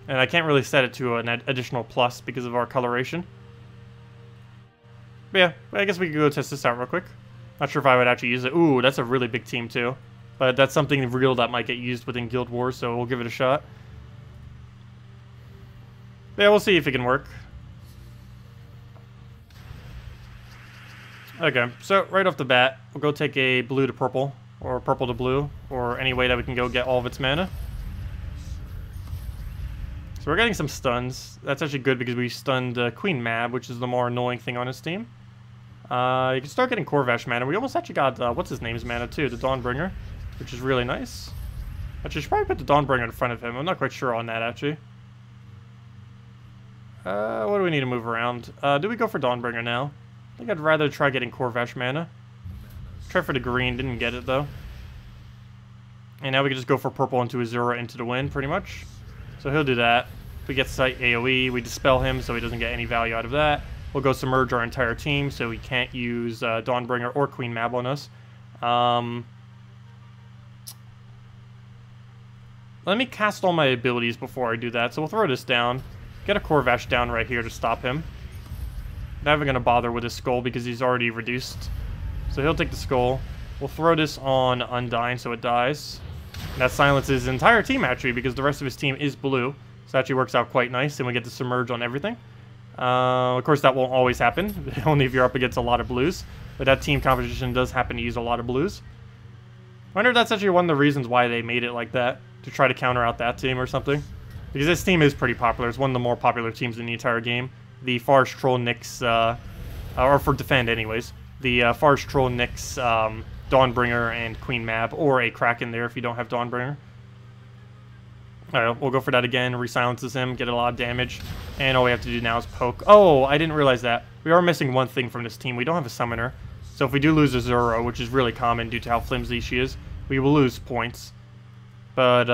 And I can't really set it to an additional plus because of our coloration. But yeah, I guess we could go test this out real quick. Not sure if I would actually use it. Ooh, that's a really big team too. But that's something real that might get used within Guild Wars, so we'll give it a shot. But yeah, we'll see if it can work. Okay, so right off the bat, we'll go take a blue to purple, or purple to blue, or any way that we can go get all of its mana. So we're getting some stuns. That's actually good because we stunned Queen Mab, which is the more annoying thing on his team. You can start getting Corvash mana. We almost actually got, what's his name's mana too, the Dawnbringer, which is really nice. Actually, I should probably put the Dawnbringer in front of him. I'm not quite sure on that, actually. What do we need to move around? Do we go for Dawnbringer now? I think I'd rather try getting Corvash mana. Try for the green, didn't get it though. And now we can just go for purple into Azura into the wind, pretty much. So he'll do that. If we get Sight AoE, we dispel him so he doesn't get any value out of that. We'll go submerge our entire team so we can't use Dawnbringer or Queen Mab on us. Let me cast all my abilities before I do that. So we'll throw this down. Get a Corvash down right here to stop him. Not even going to bother with his skull because he's already reduced. So he'll take the skull. We'll throw this on Undyne so it dies. And that silences his entire team actually because the rest of his team is blue. So it actually works out quite nice and we get to submerge on everything. Of course that won't always happen. Only if you're up against a lot of blues. But that team composition does happen to use a lot of blues. I wonder if that's actually one of the reasons why they made it like that. To try to counter out that team or something. Because this team is pretty popular. It's one of the more popular teams in the entire game. The Forest Troll Nyx, or for defend anyways, the Forest Troll Nyx, Dawnbringer, and Queen Mab, or a Kraken there if you don't have Dawnbringer. Alright, we'll go for that again, re-silences him, get a lot of damage, and all we have to do now is poke. Oh, I didn't realize that. We are missing one thing from this team. We don't have a summoner, so if we do lose Azura, which is really common due to how flimsy she is, we will lose points. But,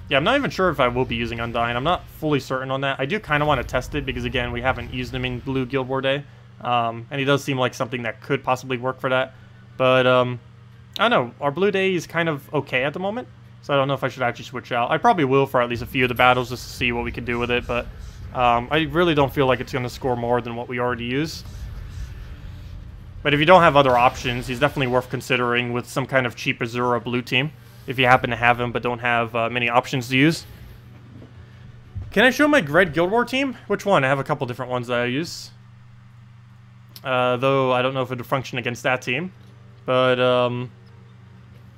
yeah, I'm not even sure if I will be using Undyne. I'm not fully certain on that. I do kind of want to test it because, again, we haven't used him in Blue Guild War Day. And he does seem like something that could possibly work for that. But, I don't know. Our Blue Day is kind of okay at the moment. So I don't know if I should actually switch out. I probably will for at least a few of the battles just to see what we can do with it. But I really don't feel like it's going to score more than what we already use. But if you don't have other options, he's definitely worth considering with some kind of cheap Azura blue team. If you happen to have him but don't have many options to use. Can I show my Red Guild War team? Which one? I have a couple different ones that I use. Though I don't know if it would function against that team. But,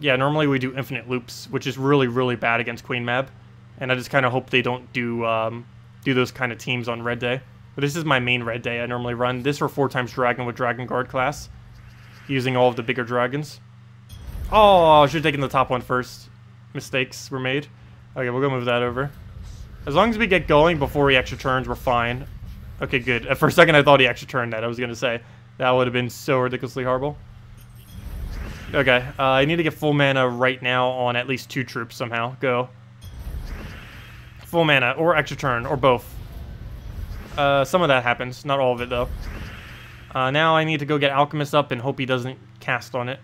yeah, normally we do infinite loops, which is really, really bad against Queen Mab. And I just kind of hope they don't do those kind of teams on Red Day. But this is my main Red Day I normally run. This or 4x Dragon with Dragon Guard class. using all of the bigger dragons. Oh, I should have taken the top one first. Mistakes were made. Okay, we'll go move that over. As long as we get going before he extra turns, we're fine. Okay, good. For a second, I thought he extra turned that. I was going to say, that would have been so ridiculously horrible. Okay, I need to get full mana right now on at least 2 troops somehow. Go. Full mana, or extra turn, or both. Some of that happens, not all of it, though. Now I need to go get Alchemist up and hope he doesn't cast on it.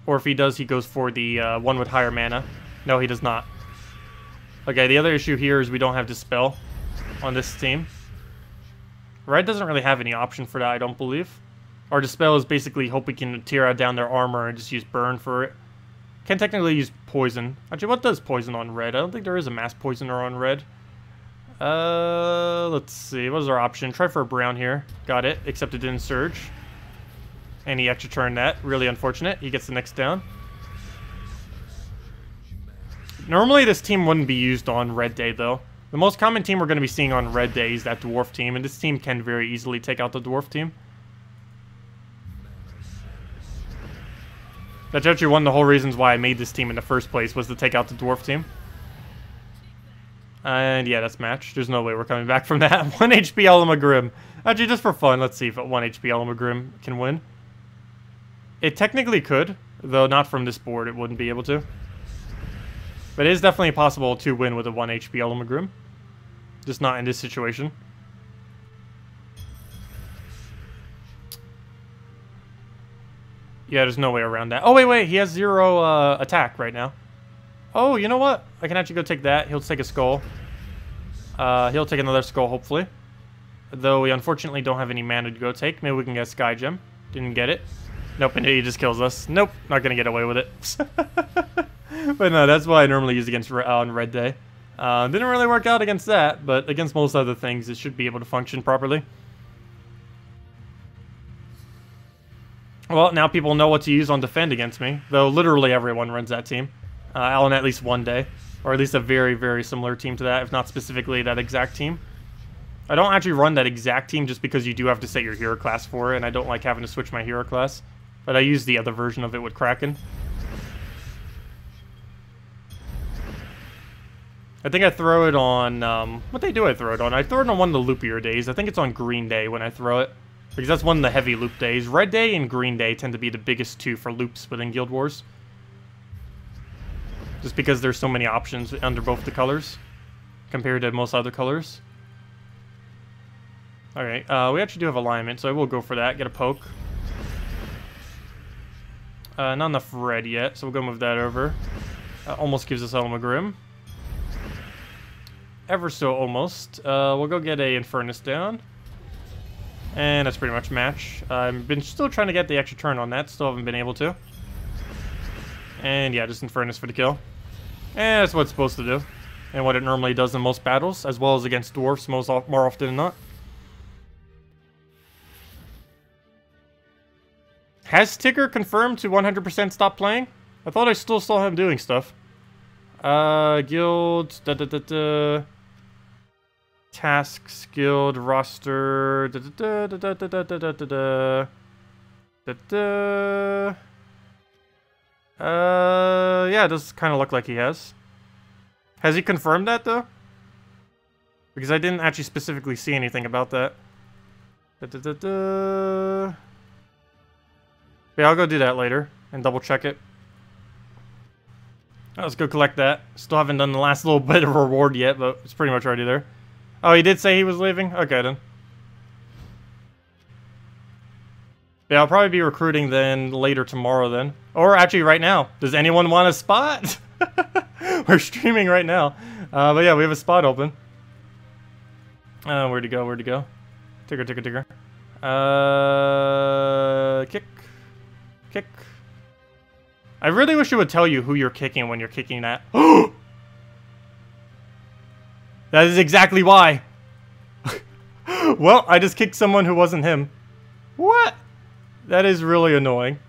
Or if he does, he goes for the one with higher mana. No, he does not. Okay, the other issue here is we don't have Dispel on this team. Red doesn't really have any option for that, I don't believe. Our Dispel is basically hope we can tear down their armor and just use Burn for it. Can technically use Poison. Actually, what does Poison on red? I don't think there is a Mass Poisoner on red. Let's see. What is our option? Try for a brown here. Got it, except it didn't surge. And he extra turned that. Really unfortunate. He gets the next down. Normally, this team wouldn't be used on Red Day, though. The most common team we're going to be seeing on Red Day is that Dwarf team, and this team can very easily take out the Dwarf team. That's actually one of the whole reasons why I made this team in the first place, was to take out the Dwarf team. And yeah, that's match. There's no way we're coming back from that. 1 HP Elamagrim. Actually, just for fun, let's see if 1 HP Elamagrim can win. It technically could, though not from this board, it wouldn't be able to. But it is definitely possible to win with a 1 HP Elamagrim. Just not in this situation. Yeah, there's no way around that. Oh, wait, he has 0 attack right now. Oh, you know what? I can actually go take that. He'll take a skull. He'll take another skull, hopefully. Though we unfortunately don't have any mana to go take. Maybe we can get a Sky Gem. Didn't get it. Nope, and he just kills us. Nope, not gonna get away with it. But no, that's what I normally use against on Red Day. Didn't really work out against that, but against most other things, it should be able to function properly. Well, now people know what to use on defend against me. Though literally everyone runs that team. On at least one day. Or at least a very, very similar team to that, if not specifically that exact team. I don't actually run that exact team just because you do have to set your hero class for it, and I don't like having to switch my hero class. But I use the other version of it with Kraken. I think I throw it on, what day do I throw it on? I throw it on one of the loopier days. I think it's on Green Day when I throw it. Because that's one of the heavy loop days. Red Day and Green Day tend to be the biggest two for loops within Guild Wars. Just because there's so many options under both the colors. Compared to most other colors. Alright, we actually do have alignment, so I will go for that. Get a poke. Not enough red yet, so we'll go move that over. Almost gives us Elamagrim. Ever so almost. We'll go get a Infernus down. And that's pretty much match. I've been still trying to get the extra turn on that. Still haven't been able to. And yeah, just Infernus for the kill. And that's what it's supposed to do. And what it normally does in most battles, as well as against dwarfs more often than not. Has Tigger confirmed to 100% stop playing? I thought I still saw him doing stuff. Guild, tasks, guild, roster, yeah, it does kind of look like he has. Has he confirmed that, though? Because I didn't actually specifically see anything about that. Yeah, I'll go do that later and double check it. Let's go collect that. Still haven't done the last little bit of reward yet, but it's pretty much already there. Oh, he did say he was leaving? Okay, then. Yeah, I'll probably be recruiting then later tomorrow then. Or actually right now. Does anyone want a spot? We're streaming right now. But yeah, we have a spot open. Where'd he go? Where'd he go? Tigger, Tigger, Tigger. Kick. Kick. I really wish it would tell you who you're kicking when you're kicking that. That is exactly why. Well, I just kicked someone who wasn't him. What? That is really annoying.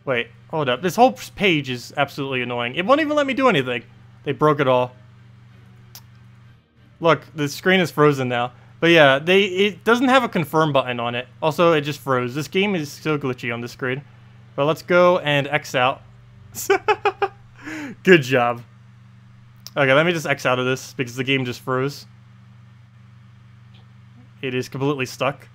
Wait, hold up. This whole page is absolutely annoying. It won't even let me do anything. They broke it all. Look, the screen is frozen now. But yeah, it doesn't have a confirm button on it. Also, it just froze. This game is so glitchy on this screen. But let's go and X out. Good job. Okay, let me just X out of this because the game just froze. It is completely stuck.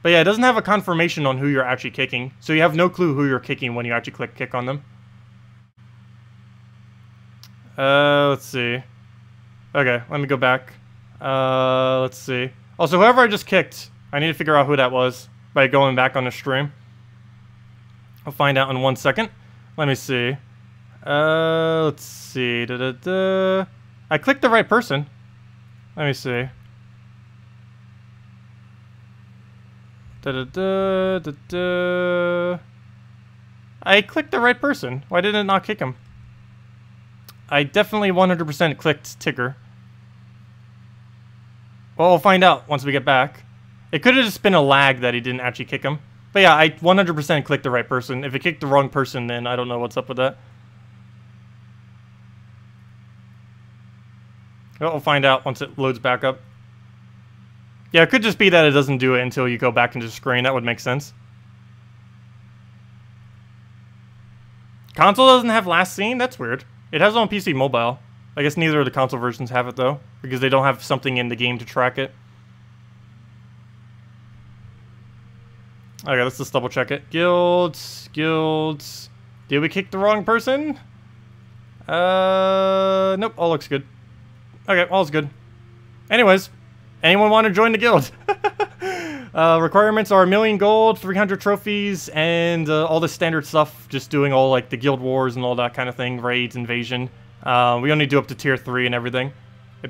But yeah, it doesn't have a confirmation on who you're actually kicking. So you have no clue who you're kicking when you actually click kick on them. Let's see. Okay, let me go back. Let's see. Also, whoever I just kicked, I need to figure out who that was by going back on the stream. I'll find out in 1 second. Let me see. Let's see. I clicked the right person. Let me see. I clicked the right person. Why did it not kick him? I definitely 100% clicked Tigger. Well, we'll find out once we get back. It could have just been a lag that he didn't actually kick him. But yeah, I 100% clicked the right person. If it kicked the wrong person, then I don't know what's up with that. Well, we'll find out once it loads back up. Yeah, it could just be that it doesn't do it until you go back into the screen. That would make sense. Console doesn't have last seen? That's weird. It has it on PC Mobile. I guess neither of the console versions have it, though, because they don't have something in the game to track it. Okay, let's just double check it. Guilds. Did we kick the wrong person? Nope, all looks good. Okay, all's good. Anyways, anyone want to join the guild? Requirements are 1,000,000 gold, 300 trophies, and all the standard stuff. Just doing all like the guild wars and all that kind of thing, raids, invasion. We only do up to tier 3 and everything.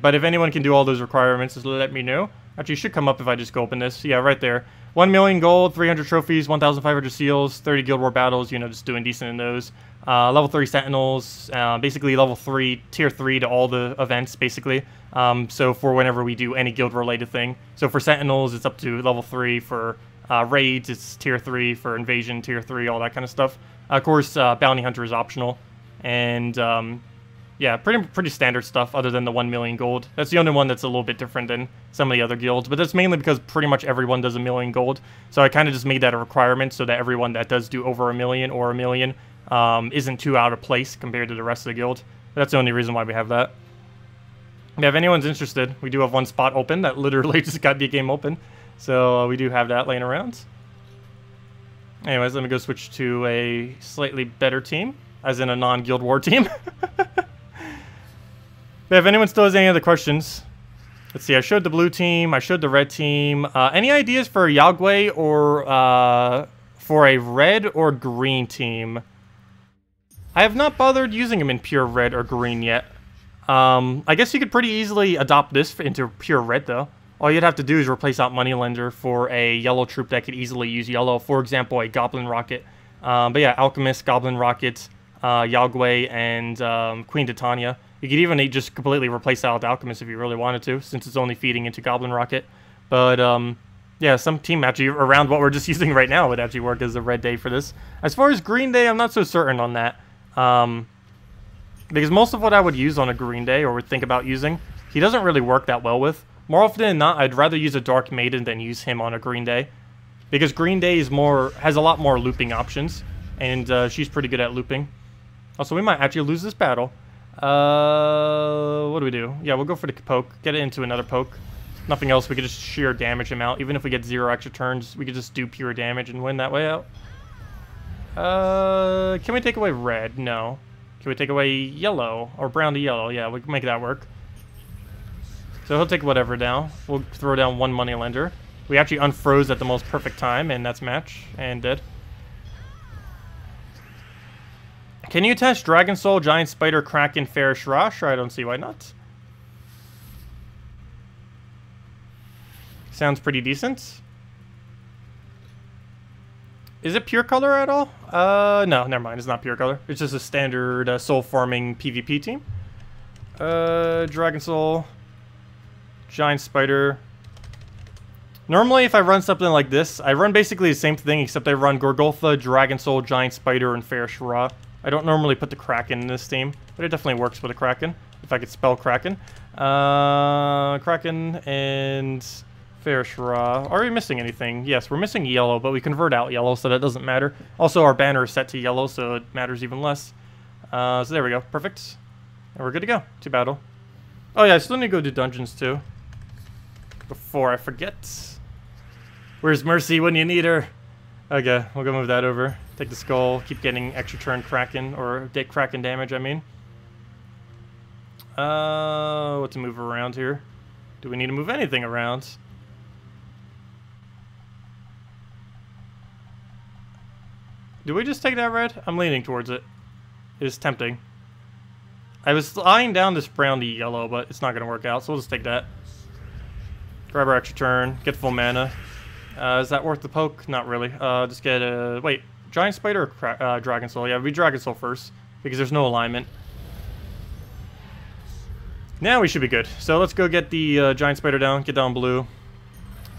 But if anyone can do all those requirements, just let me know. Actually, it should come up if I just go open this. Yeah, right there. 1,000,000 gold, 300 trophies, 1,500 seals, 30 guild war battles. You know, just doing decent in those. Level 3 sentinels, basically level 3, tier 3 to all the events, basically. So for whenever we do any guild related thing. So for sentinels, it's up to level 3. For raids, it's tier 3. For invasion, tier 3, all that kind of stuff. Of course, bounty hunter is optional. And yeah, pretty standard stuff other than the 1,000,000 gold. That's the only one that's a little bit different than some of the other guilds. But that's mainly because pretty much everyone does 1,000,000 gold. So I kind of just made that a requirement so that everyone that does do over 1,000,000 or 1,000,000 isn't too out of place compared to the rest of the guild. That's the only reason why we have that. Yeah, if anyone's interested, we do have one spot open that literally just got the game open. So we do have that laying around. Anyways, let me go switch to a slightly better team, as in a non-guild war team. But if anyone still has any other questions, let's see, I showed the blue team, I showed the red team. Any ideas for Yagway or for a red or green team? I have not bothered using him in pure red or green yet. I guess you could pretty easily adopt this into pure red, though. All you'd have to do is replace out Moneylender for a yellow troop that could easily use yellow. For example, a Goblin Rocket. But yeah, Alchemist, Goblin Rocket, Yagway, and Queen Titania. You could even just completely replace out Alchemist if you really wanted to, since it's only feeding into Goblin Rocket. But yeah, some team actually around what we're just using right now would actually work as a red day for this. As far as green day, I'm not so certain on that. Because most of what I would use on a green day or would think about using, he doesn't really work that well with. More often than not, I'd rather use a Dark Maiden than use him on a green day. Because green day is has a lot more looping options, and she's pretty good at looping. Also, we might actually lose this battle. What do we do? Yeah, we'll go for the poke. Get it into another poke. Nothing else, we could just sheer damage him out. Even if we get 0 extra turns, we could just do pure damage and win that way out. Can we take away red? No. Can we take away yellow? Or brown to yellow? Yeah, we can make that work. So he'll take whatever now. We'll throw down one Moneylender. We actually unfroze at the most perfect time, and that's match. And dead. Can you test Dragon Soul, Giant Spider, Kraken, Fairish Ra? Sure, I don't see why not. Sounds pretty decent. Is it pure color at all? No, never mind. It's not pure color. It's just a standard soul farming PvP team. Dragon Soul, Giant Spider. Normally, if I run something like this, I run basically the same thing, except I run Gorgolfa, Dragon Soul, Giant Spider, and Fairish Ra. I don't normally put the Kraken in this team, but it definitely works with a Kraken, if I could spell Kraken. Kraken and Fairish Raw. Are we missing anything? Yes, we're missing yellow, but we convert out yellow, so that doesn't matter. Also, our banner is set to yellow, so it matters even less. So there we go. Perfect. And we're good to go to battle. Oh yeah, I still need to go do dungeons too. Before I forget. Where's Mercy when you need her? Okay, we'll go move that over. Take the skull. Keep getting extra turn Kraken, or Kraken damage, I mean. What to move around here? Do we need to move anything around? Do we just take that red? I'm leaning towards it. It is tempting. I was eyeing down this brown to yellow, but it's not going to work out, so we'll just take that. Grab our extra turn, get full mana. Is that worth the poke? Not really. Just get a... Wait, Giant Spider or Dragon Soul? Yeah, we Dragon Soul first, because there's no alignment. Now we should be good. So let's go get the Giant Spider down, get down blue.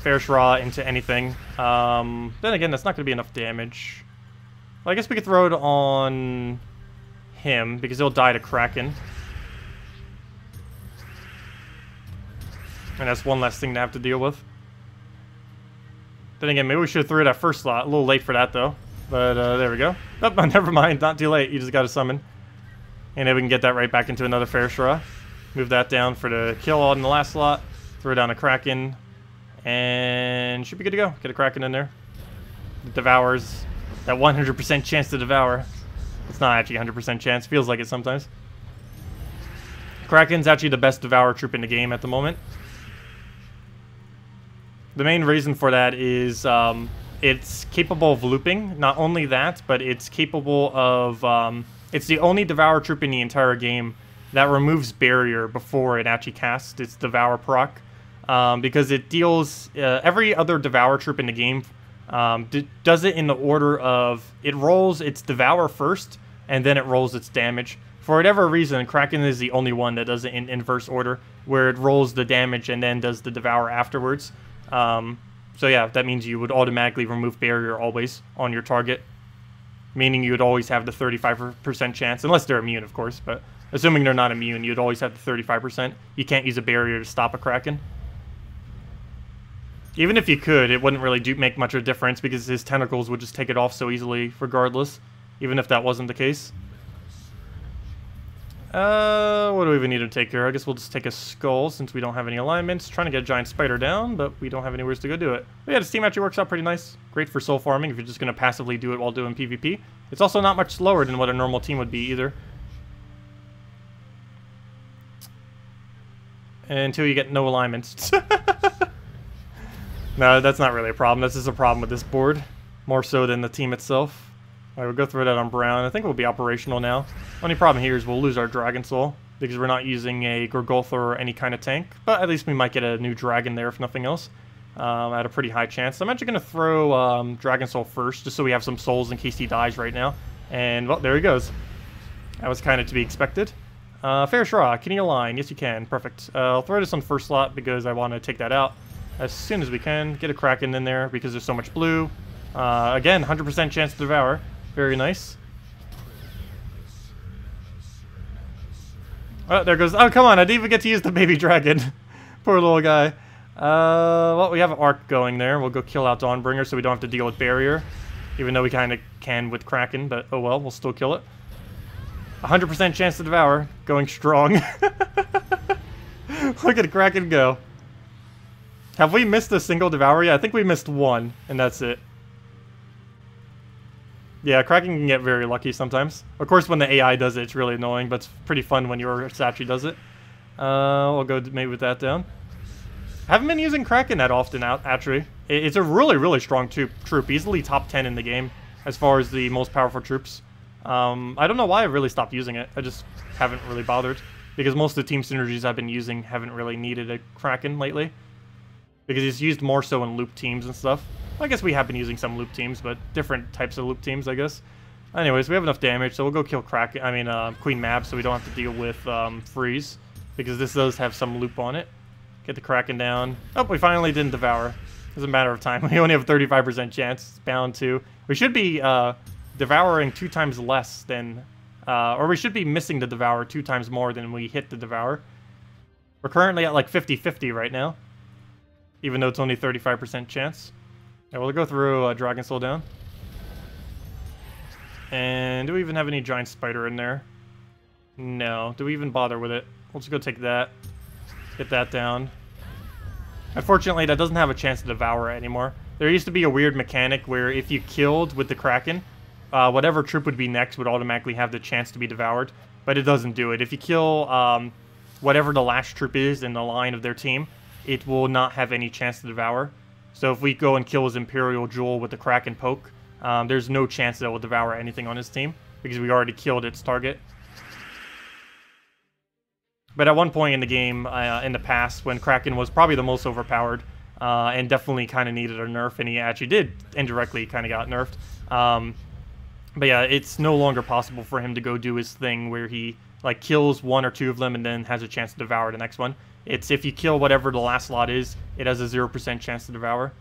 Fairish Raw into anything. Then again, that's not going to be enough damage. Well, I guess we could throw it on him, because he'll die to Kraken. And that's one less thing to have to deal with. Then again, maybe we should have threw it at first slot. A little late for that, though. But there we go. Oh, never mind. Not too late. You just got to summon. And then we can get that right back into another Fairish Raw. Move that down for the kill on the last slot. Throw down a Kraken. And should be good to go. Get a Kraken in there. It devours. That 100% chance to devour. It's not actually 100% chance. Feels like it sometimes. Kraken's actually the best devour troop in the game at the moment. The main reason for that is it's capable of looping. Not only that, but it's capable of... it's the only devour troop in the entire game that removes barrier before it actually casts its devour proc. Because it deals... every other devour troop in the game does it in the order of... It rolls its devour first, and then it rolls its damage. For whatever reason, Kraken is the only one that does it in inverse order, where it rolls the damage and then does the devour afterwards. So yeah, that means you would automatically remove barrier always on your target, meaning you would always have the 35% chance, unless they're immune, of course, but assuming they're not immune, you'd always have the 35%. You can't use a barrier to stop a Kraken. Even if you could, it wouldn't really make much of a difference, because his tentacles would just take it off so easily regardless, even if that wasn't the case. What do we even need to take here? I guess we'll just take a skull since we don't have any alignments. Trying to get a giant spider down, but we don't have anywhere to go do it. But yeah, this team actually works out pretty nice. Great for soul farming if you're just going to passively do it while doing PvP. It's also not much slower than what a normal team would be either. Until you get no alignments. No, that's not really a problem. That's just a problem with this board. More so than the team itself. Alright, we'll go through that on brown. I think we'll be operational now. Only problem here is we'll lose our Dragon Soul, because we're not using a Gorgoltha or any kind of tank. But at least we might get a new dragon there, if nothing else. At a pretty high chance. So I'm actually going to throw Dragon Soul first, just so we have some souls in case he dies right now. And, well, there he goes. That was kind of to be expected. Fairish Raw, can you align? Yes, you can. Perfect. I'll throw this on first slot, because I want to take that out as soon as we can. Get a Kraken in there, because there's so much blue. Again, 100% chance to devour. Very nice. Oh, there goes... Oh, come on. I didn't even get to use the baby dragon. Poor little guy. Well, we have an arc going there. We'll go kill out Dawnbringer so we don't have to deal with barrier. Even though we kind of can with Kraken, but oh well, we'll still kill it. 100% chance to devour. Going strong. Look at Kraken go. Have we missed a single devour? Yeah, I think we missed one, and that's it. Yeah, Kraken can get very lucky sometimes. Of course, when the AI does it, it's really annoying, but it's pretty fun when your Sachi does it. We'll go maybe with that down. Haven't been using Kraken that often, actually. It's a really, really strong troop. Easily top 10 in the game, as far as the most powerful troops. I don't know why I really stopped using it. I just haven't really bothered. Because most of the team synergies I've been using haven't really needed a Kraken lately. Because it's used more so in loop teams and stuff. I guess we have been using some loop teams, but different types of loop teams, I guess. Anyways, we have enough damage, so we'll go kill Queen Mab, so we don't have to deal with freeze, because this does have some loop on it. Get the Kraken down. Oh, we finally didn't devour. It's a matter of time. We only have a 35% chance. It's bound to. We should be devouring 2 times less than, or we should be missing the devour 2 times more than we hit the devour. We're currently at like 50-50 right now. even though it's only 35% chance. Yeah, we'll go through Dragon Soul down. And do we even have any giant spider in there? No. Do we even bother with it? We'll just go take that. Get that down. Unfortunately, that doesn't have a chance to devour it anymore. There used to be a weird mechanic where if you killed with the Kraken, whatever troop would be next would automatically have the chance to be devoured. But it doesn't do it. If you kill whatever the last troop is in the line of their team, it will not have any chance to devour. So if we go and kill his Imperial Jewel with the Kraken poke, there's no chance that it will devour anything on his team, because we already killed its target. But at one point in the game, in the past, when Kraken was probably the most overpowered, and definitely kind of needed a nerf, and he actually did indirectly kind of got nerfed. But yeah, it's no longer possible for him to go do his thing where he like kills one or two of them and then has a chance to devour the next one. It's if you kill whatever the last lot is, it has a 0% chance to devour.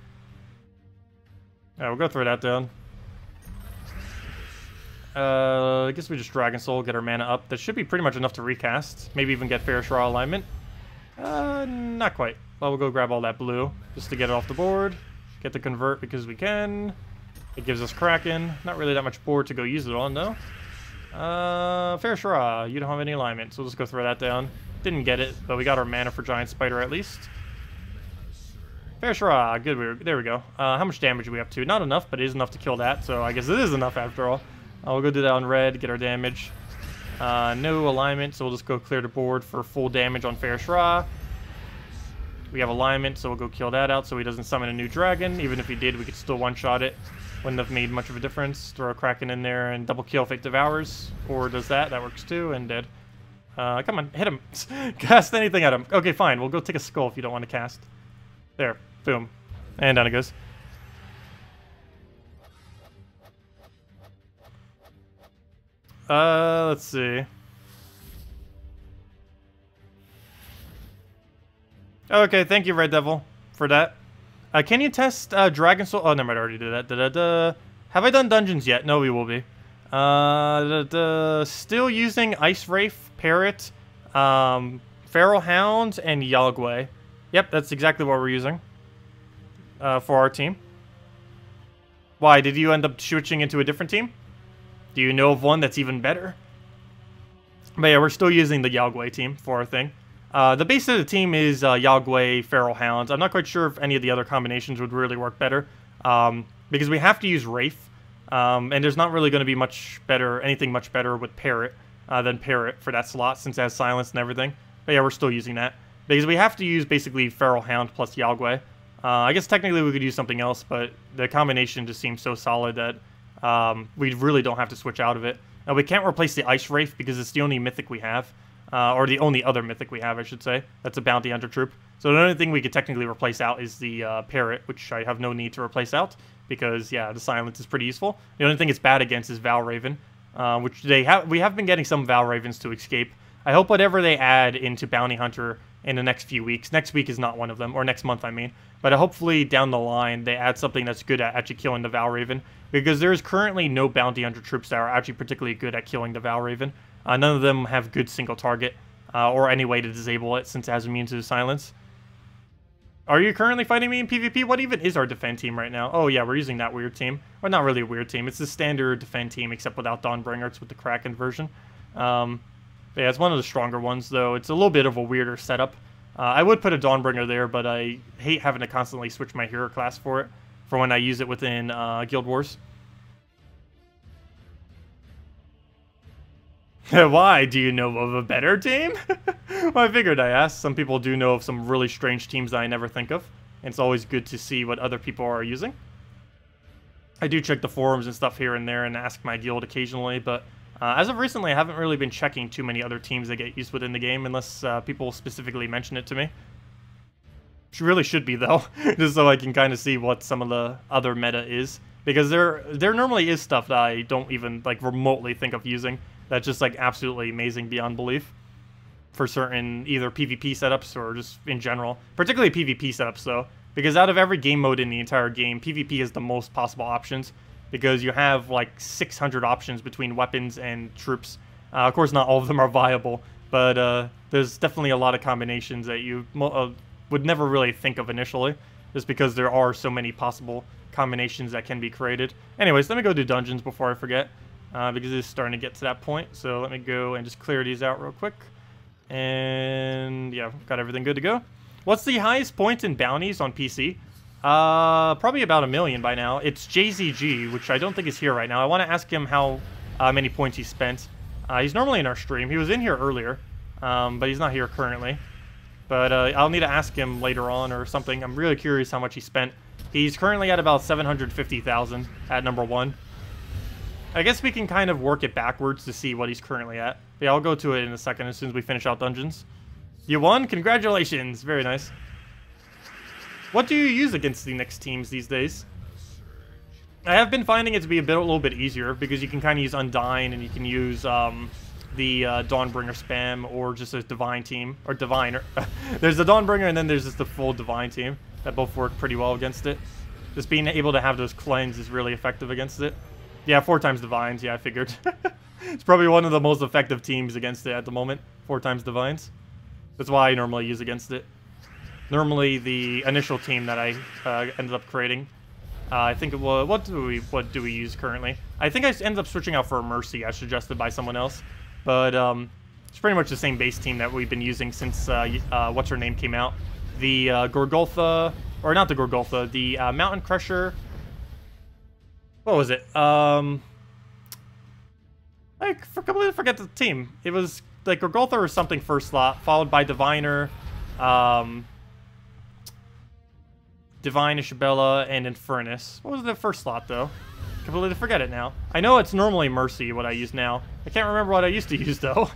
Alright, we'll go throw that down. I guess we just Dragon Soul, get our mana up. That should be pretty much enough to recast. Maybe even get Fair Shra alignment. Not quite. Well, we'll go grab all that blue, just to get it off the board. Get the convert because we can. It gives us Kraken. Not really that much board to go use it on, though. Fair Shra, you don't have any alignment, so we'll just go throw that down. Didn't get it, but we got our mana for Giant Spider at least. Fair Shra, good, there we go. How much damage are we up to? Not enough, but it is enough to kill that, so I guess it is enough after all. We'll go do that on red, get our damage. No alignment, so we'll just go clear the board for full damage on Fair Shra. We have alignment, so we'll go kill that out so he doesn't summon a new dragon. Even if he did, we could still one-shot it. Wouldn't have made much of a difference. Throw a Kraken in there and double kill if it devours. Or does that. That works too, and dead. Come on, hit him. Cast anything at him. Okay, fine. We'll go take a skull if you don't want to cast. There. Boom. And down it goes. Let's see. Okay, thank you, Red Devil, for that. Can you test Dragon Soul? Oh, never mind, I already did that. Have I done dungeons yet? No, we will be. Still using Ice Wraith, Parrot, Feral Hound, and Yagwe. Yep, that's exactly what we're using for our team. Why, did you end up switching into a different team? Do you know of one that's even better? But yeah, we're still using the Yagwe team for our thing. The base of the team is Yagwe, Feral Hounds. I'm not quite sure if any of the other combinations would really work better. Because we have to use Wraith. And there's not really going to be anything much better with Parrot than Parrot for that slot, since it has silence and everything. But yeah, we're still using that. Because we have to use basically Feral Hound plus Yagwe. I guess technically we could use something else, but the combination just seems so solid that we really don't have to switch out of it. Now, we can't replace the Ice Wraith because it's the only mythic we have. Or the only other mythic we have, I should say. That's a Bounty Hunter troop. So the only thing we could technically replace out is the Parrot, which I have no need to replace out. Because, yeah, the silence is pretty useful. The only thing it's bad against is Valraven. Which we have been getting some Valravens to escape. I hope whatever they add into Bounty Hunter in the next few weeks. Next week is not one of them. Or next month, I mean. But hopefully down the line, they add something that's good at actually killing the Valraven. Because there is currently no Bounty Hunter troops that are actually particularly good at killing the Valraven. None of them have good single target, or any way to disable it since it has immune to silence. Are you currently fighting me in PvP? What even is our defend team right now? Oh yeah, we're using that weird team. Well, not really a weird team. It's the standard defend team, except without Dawnbringer. It's with the Kraken version. Yeah, it's one of the stronger ones, though. It's a little bit of a weirder setup. I would put a Dawnbringer there, but I hate having to constantly switch my hero class for it, for when I use it within Guild Wars. Why? Do you know of a better team? Well, I figured I asked. Some people do know of some really strange teams that I never think of. And it's always good to see what other people are using. I do check the forums and stuff here and there and ask my guild occasionally, but as of recently, I haven't really been checking too many other teams that get used within the game unless people specifically mention it to me. Which really should be, though, just so I can kind of see what some of the other meta is. Because there normally is stuff that I don't even like remotely think of using. That's just like absolutely amazing beyond belief for certain either PvP setups or just in general. Particularly PvP setups though, because out of every game mode in the entire game, PvP is the most possible options because you have like 600 options between weapons and troops. Of course, not all of them are viable, but there's definitely a lot of combinations that you would never really think of initially. just because there are so many possible combinations that can be created. Anyways, let me go do dungeons before I forget, because it's starting to get to that point. So let me go and just clear these out real quick. And yeah, got everything good to go. What's the highest point in bounties on PC? Probably about 1 million by now. It's JZG, which I don't think is here right now. I want to ask him how many points he spent. He's normally in our stream. He was in here earlier, but he's not here currently. But I'll need to ask him later on or something. I'm really curious how much he spent. He's currently at about 750,000 at number 1. I guess we can kind of work it backwards to see what he's currently at. Yeah, I'll go to it in a second as soon as we finish out dungeons. You won? Congratulations! Very nice. What do you use against the next teams these days? I have been finding it to be a little bit easier because you can kind of use Undyne and you can use the Dawnbringer spam or just a Divine team, or Diviner. There's the Dawnbringer and then there's just the full Divine team that both work pretty well against it. Just being able to have those cleanse is really effective against it. Yeah, 4 times Divines, yeah, I figured. It's probably one of the most effective teams against it at the moment, 4 times Divines. That's why I normally use against it. Normally, the initial team that I ended up creating, I think it was, what do we use currently? I think I ended up switching out for a Mercy, as suggested by someone else. But it's pretty much the same base team that we've been using since what's her name came out. The Gorgoltha, or not the Gorgoltha, the Mountain Crusher. What was it? I completely forget the team. It was like Gorgoltha or something first slot, followed by Diviner, Divine Isabella, and Infernus. What was the first slot, though? Completely forget it now. I know it's normally Mercy, what I use now. I can't remember what I used to use, though.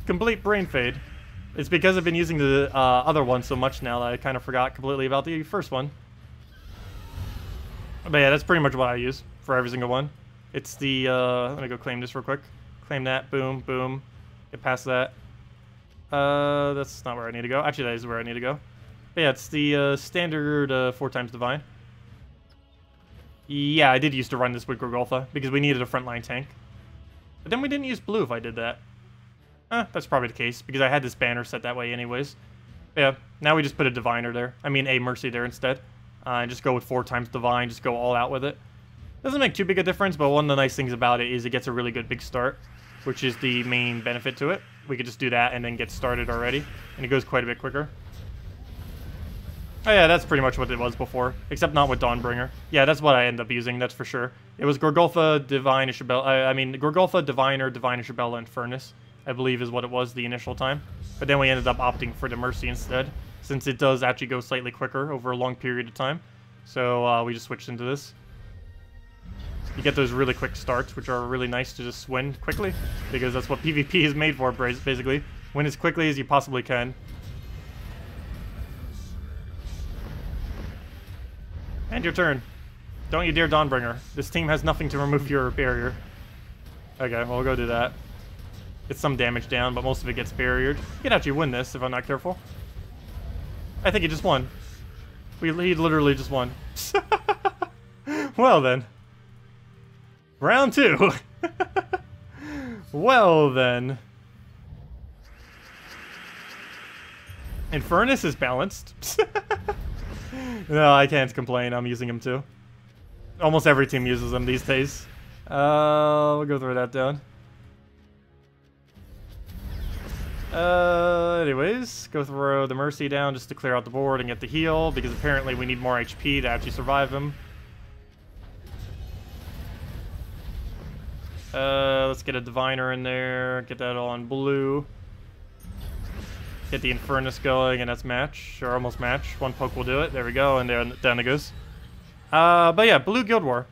Complete brain fade. It's because I've been using the other one so much now that I kind of forgot completely about the first one. But yeah, that's pretty much what I use for every single one. It's the, let me go claim this real quick. Claim that, boom, boom. Get past that. That's not where I need to go. Actually, that is where I need to go. But yeah, it's the standard 4 times Divine. Yeah, I did used to run this with Gorgoltha because we needed a frontline tank. But then we didn't use blue if I did that. That's probably the case because I had this banner set that way anyways. But yeah, now we just put a Diviner there. I mean, a Mercy there instead. And just go with 4 times Divine, just go all out with it. Doesn't make too big a difference, but one of the nice things about it is it gets a really good big start, which is the main benefit to it. We could just do that and then get started already, and it goes quite a bit quicker. Oh yeah, that's pretty much what it was before, except not with Dawnbringer. Yeah, that's what I ended up using, that's for sure. It was Gorgoltha, Divine, Isabella, Gorgoltha, Diviner, Divine, Isabella, and Furnace, I believe is what it was the initial time. But then we ended up opting for the Mercy instead, since it does actually go slightly quicker over a long period of time. So we just switched into this. You get those really quick starts, which are really nice to just win quickly, because that's what PvP is made for, basically. Win as quickly as you possibly can. And your turn. Don't you dare Dawnbringer. This team has nothing to remove your barrier. Okay, well, we'll go do that. Get some damage down, but most of it gets barriered. You can actually win this if I'm not careful. I think he just won. He literally just won. Well then. Round 2. Well then. Infernus is balanced. No, I can't complain. I'm using him too. Almost every team uses them these days. We'll go through that down. Anyways, go throw the Mercy down just to clear out the board and get the heal, because apparently we need more HP to actually survive him. Let's get a Diviner in there, get that all on blue. Get the Infernus going, and that's match, or almost match. 1 poke will do it. There we go, and down it goes. But yeah, Blue Guild War.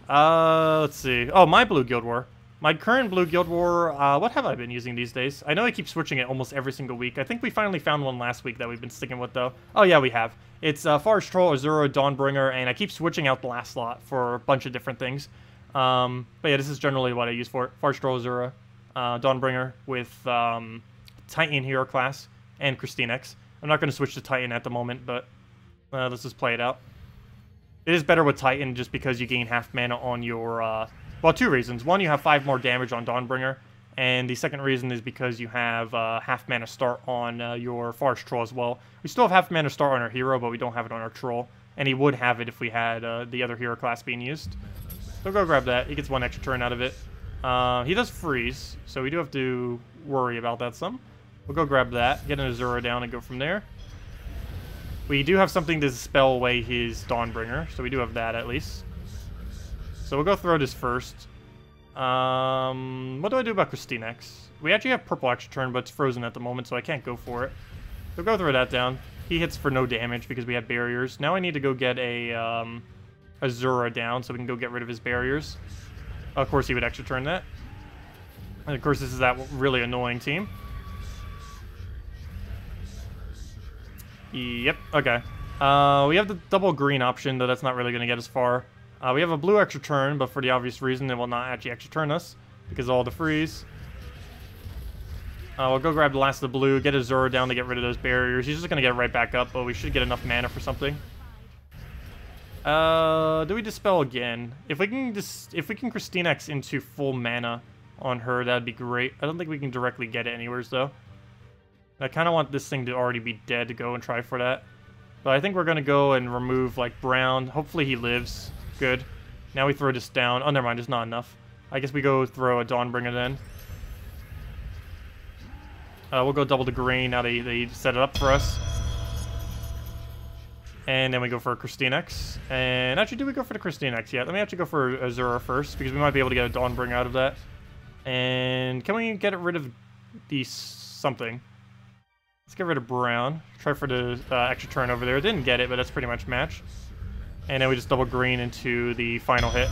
Let's see. Oh, my Blue Guild War. My current Blue Guild War, what have I been using these days? I know I keep switching it almost every single week. I think we finally found one last week that we've been sticking with, though. Oh, yeah, we have. It's Forest Troll, Azura, Dawnbringer, and I keep switching out the last slot for a bunch of different things. But yeah, this is generally what I use for it. Forest Troll, Azura, Dawnbringer with Titan Hero class, and Christinex. I'm not going to switch to Titan at the moment, but let's just play it out. It is better with Titan just because you gain half mana on your... well, 2 reasons. 1, you have 5 more damage on Dawnbringer, And the second reason is because you have half mana start on your Forest Troll as well. We still have half mana start on our hero, but we don't have it on our Troll. And he would have it if we had the other hero class being used. So go grab that. He gets 1 extra turn out of it. He does freeze, so we do have to worry about that some. We'll go grab that, get an Azura down, and go from there. We do have something to dispel away his Dawnbringer, so we do have that at least. So we'll go throw this first. What do I do about KrissTigger? We actually have purple extra turn, but it's frozen at the moment, so I can't go for it. So go throw that down. He hits for no damage because we have barriers. Now I need to go get a Azura down so we can go get rid of his barriers. Of course, he would extra turn that. And of course, this is that really annoying team. Yep, okay. We have the double green option, though that's not really going to get us far. We have a blue extra turn, but for the obvious reason, it will not actually extra turn us because of all the freeze. We'll go grab the last of the blue, get a Azura down to get rid of those barriers. He's just going to get right back up, but we should get enough mana for something. Do we dispel again? If we can KrissTigger into full mana on her, that'd be great. I don't think we can directly get it anywhere though. I kind of want this thing to already be dead to go and try for that. But I think we're gonna go and remove like brown. Hopefully he lives. Good. Now we throw this down. Oh, never mind. It's not enough. I guess we go throw a Dawnbringer then. We'll go double the green. Now they set it up for us. And then we go for a KrissTigger. And actually, do we go for the KrissTigger yet? Let me actually go for Azura first, because we might be able to get a Dawnbringer out of that. And can we get rid of the something? Let's get rid of brown. Try for the extra turn over there. Didn't get it, but that's pretty much match. And then we just double green into the final hit.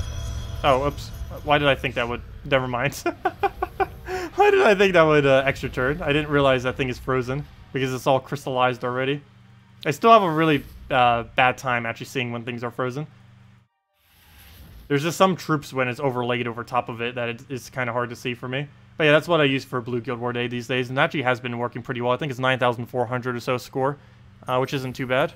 Oh, oops. Why did I think that would... Never mind. Why did I think that would extra turn? I didn't realize that thing is frozen, because it's all crystallized already. I still have a really bad time actually seeing when things are frozen. There's just some troops when it's overlaid over top of it that it's kind of hard to see for me. But yeah, that's what I use for Blue Guild War Day these days, and it actually has been working pretty well. I think it's 9,400 or so score, which isn't too bad.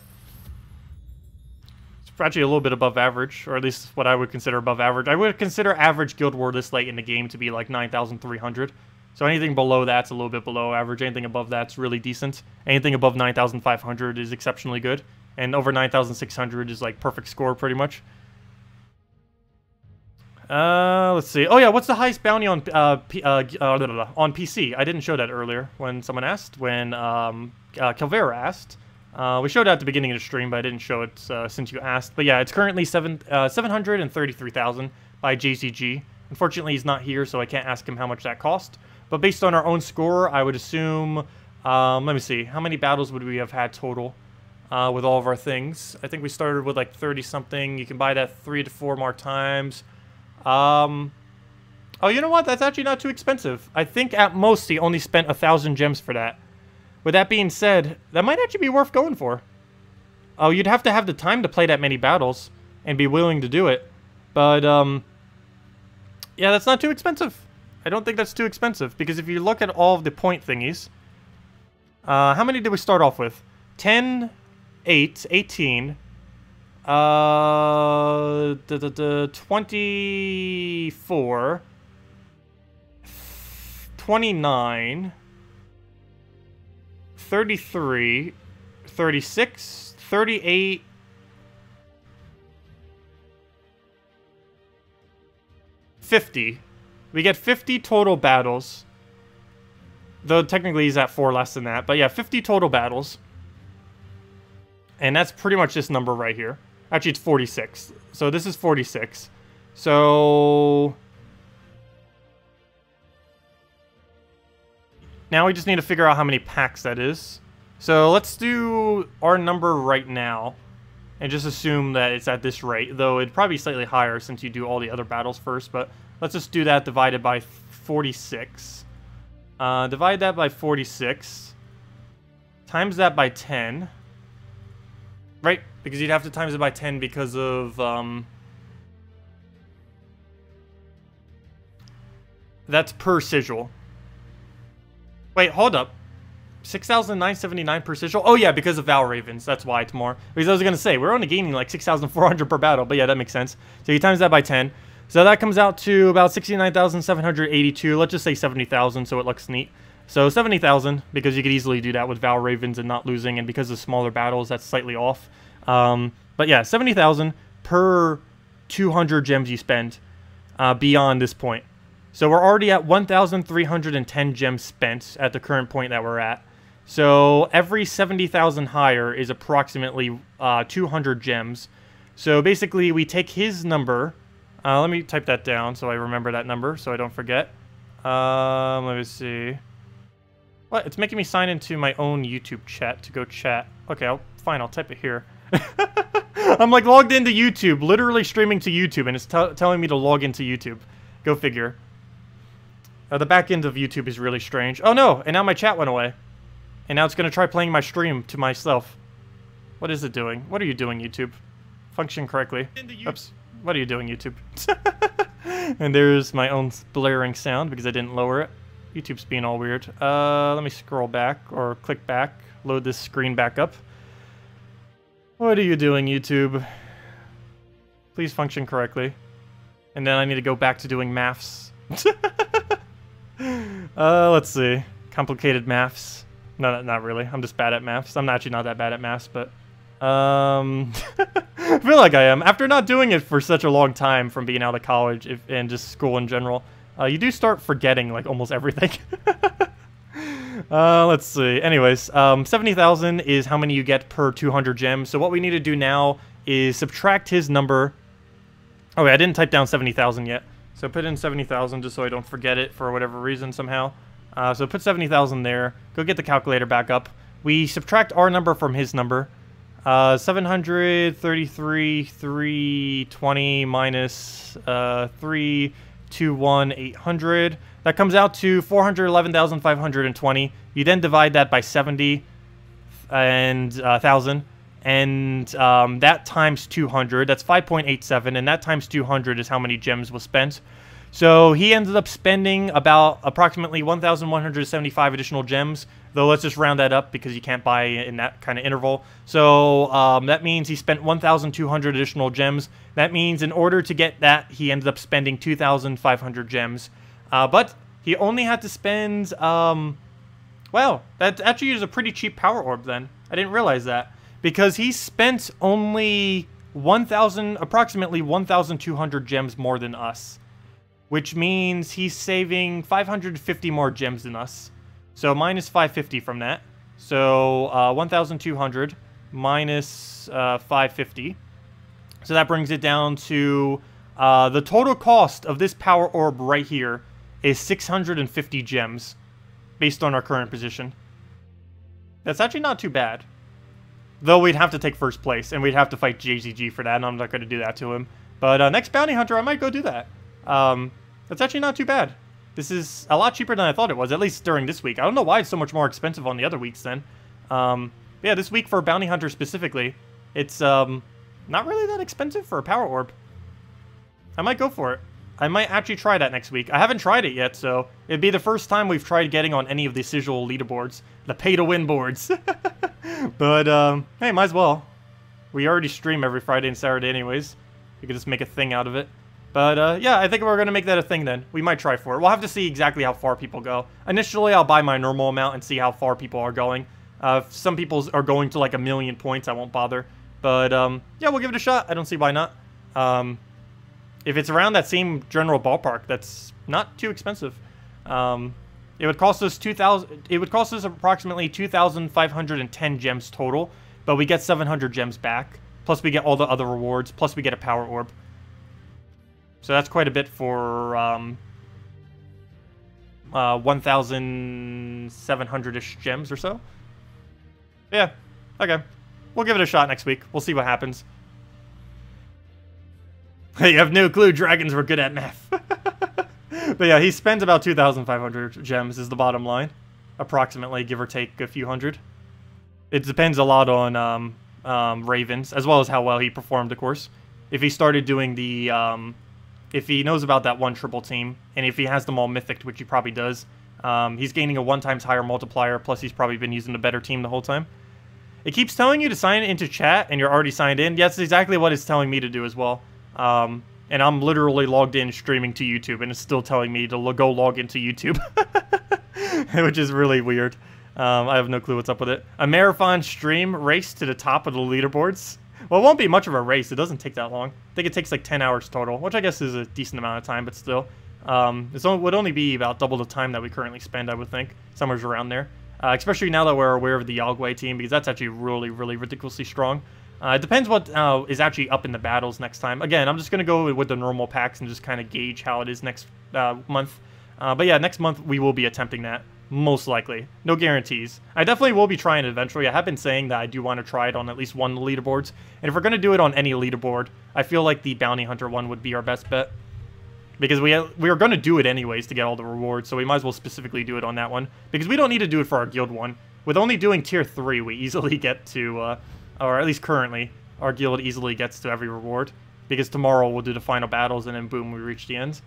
It's actually a little bit above average, or at least what I would consider above average. I would consider average Guild War this late in the game to be like 9,300. So anything below that's a little bit below average. Anything above that's really decent. Anything above 9,500 is exceptionally good. And over 9,600 is like perfect score pretty much. Let's see. Oh yeah, what's the highest bounty on PC? I didn't show that earlier when someone asked. When Calvera asked. We showed it at the beginning of the stream, but I didn't show it since you asked. But yeah, it's currently 733,000 by JCG. Unfortunately, he's not here, so I can't ask him how much that cost. But based on our own score, I would assume... let me see. How many battles would we have had total with all of our things? I think we started with like 30-something. You can buy that 3 to 4 more times. Oh, you know what? That's actually not too expensive. I think at most he only spent 1,000 gems for that. With that being said, that might actually be worth going for. Oh, you'd have to have the time to play that many battles and be willing to do it. But, yeah, that's not too expensive. I don't think that's too expensive, because if you look at all of the point thingies, how many did we start off with? 10, 8, 18, 24, 29, 33, 36, 38, 50. We get 50 total battles. Though technically he's at 4 less than that. But yeah, 50 total battles. And that's pretty much this number right here. Actually, it's 46. So this is 46. So... now we just need to figure out how many packs that is. So let's do our number right now. And just assume that it's at this rate. Though it'd probably be slightly higher since you do all the other battles first. But let's just do that divided by 46. Divide that by 46. Times that by 10. Right? Because you'd have to times it by 10 because of... that's per sigil. Wait, hold up. 6,979 per sigil? Oh yeah, because of Val Ravens. That's why it's more. Because I was going to say, we're only gaining like 6,400 per battle. But yeah, that makes sense. So you times that by 10. So that comes out to about 69,782. Let's just say 70,000 so it looks neat. So 70,000, because you could easily do that with Val Ravens and not losing, and because of smaller battles, that's slightly off. But yeah, 70,000 per 200 gems you spend beyond this point. So we're already at 1,310 gems spent at the current point that we're at. So every 70,000 higher is approximately 200 gems. So basically, we take his number. Let me type that down so I remember that number so I don't forget. Let me see. What? It's making me sign into my own YouTube chat to go chat. Okay, fine. I'll type it here. I'm like logged into YouTube, literally streaming to YouTube, and it's telling me to log into YouTube. Go figure. The back end of YouTube is really strange. Oh no, and now my chat went away. And now it's going to try playing my stream to myself. What is it doing? What are you doing, YouTube? Function correctly. Oops. What are you doing, YouTube? And there's my own blaring sound because I didn't lower it. YouTube's being all weird. Let me scroll back or click back. Load this screen back up. What are you doing, YouTube? Please function correctly. And then I need to go back to doing maths. Let's see. Complicated maths. No, not really. I'm just bad at maths. I'm actually not that bad at maths, but... I feel like I am. After not doing it for such a long time from being out of college and just school in general, you do start forgetting, like, almost everything. Let's see. Anyways, 70,000 is how many you get per 200 gems. So what we need to do now is subtract his number. Oh, wait, I didn't type down 70,000 yet. So put in 70,000 just so I don't forget it for whatever reason somehow. So put 70,000 there. Go get the calculator back up. We subtract our number from his number. 733,320 minus 321,800. That comes out to 411,520. You then divide that by 70 and 1,000, and that times 200. That's 5.87, and that times 200 is how many gems was spent. So he ended up spending about approximately 1,175 additional gems. Though let's just round that up because you can't buy in that kind of interval. So that means he spent 1,200 additional gems. That means in order to get that, he ended up spending 2,500 gems. But he only had to spend, well, that actually is a pretty cheap power orb then. I didn't realize that. Because he spent only approximately 1,200 gems more than us. Which means he's saving 550 more gems than us. So minus 550 from that. So 1,200 minus 550. So that brings it down to the total cost of this power orb right here is 650 gems based on our current position. That's actually not too bad. Though we'd have to take first place and we'd have to fight JZG for that, and I'm not going to do that to him. But next Bounty Hunter, I might go do that. That's actually not too bad. This is a lot cheaper than I thought it was, at least during this week. I don't know why it's so much more expensive on the other weeks then. Yeah, this week for Bounty Hunter specifically, it's not really that expensive for a power orb. I might go for it. I might actually try that next week. I haven't tried it yet, so it'd be the first time we've tried getting on any of the sigil leaderboards. The pay-to-win boards. But, hey, might as well. We already stream every Friday and Saturday anyways. We could just make a thing out of it. But, yeah, I think we're going to make that a thing then. We might try for it. We'll have to see exactly how far people go. Initially, I'll buy my normal amount and see how far people are going. If some people are going to, like, 1,000,000 points, I won't bother. But, yeah, we'll give it a shot. I don't see why not. If it's around that same general ballpark, that's not too expensive. It would cost us 2,000. It would cost us approximately 2,510 gems total, but we get 700 gems back. Plus, we get all the other rewards. Plus, we get a power orb. So that's quite a bit for 1,700-ish gems or so. Yeah. Okay. We'll give it a shot next week. We'll see what happens. You have no clue dragons were good at math. But yeah, he spends about 2,500 gems is the bottom line. Approximately, give or take a few hundred. It depends a lot on Ravens, as well as how well he performed, of course. If he started doing the... if he knows about that one triple team, and if he has them all mythicked, which he probably does, he's gaining a 1 times higher multiplier, plus he's probably been using a better team the whole time. It keeps telling you to sign into chat, and you're already signed in. Yeah, that's exactly what it's telling me to do as well. And I'm literally logged in streaming to YouTube, and it's still telling me to go log into YouTube. Which is really weird. I have no clue what's up with it. A marathon stream race to the top of the leaderboards. Well, it won't be much of a race. It doesn't take that long. I think it takes like 10 hours total, which I guess is a decent amount of time, but still. It would only be about double the time that we currently spend, I would think. Somewhere around there. Especially now that we're aware of the Yogway team, because that's actually really, really ridiculously strong. It depends what is actually up in the battles next time. Again, I'm just going to go with the normal packs and just kind of gauge how it is next month. But yeah, next month we will be attempting that. Most likely. No guarantees. I definitely will be trying it eventually. I have been saying that I do want to try it on at least one of the leaderboards. And if we're going to do it on any leaderboard, I feel like the Bounty Hunter one would be our best bet. Because we are going to do it anyways to get all the rewards, so we might as well specifically do it on that one. Because we don't need to do it for our guild one. With only doing tier 3, we easily get to, or at least currently, our guild easily gets to every reward. Because tomorrow we'll do the final battles and then boom, we reach the end.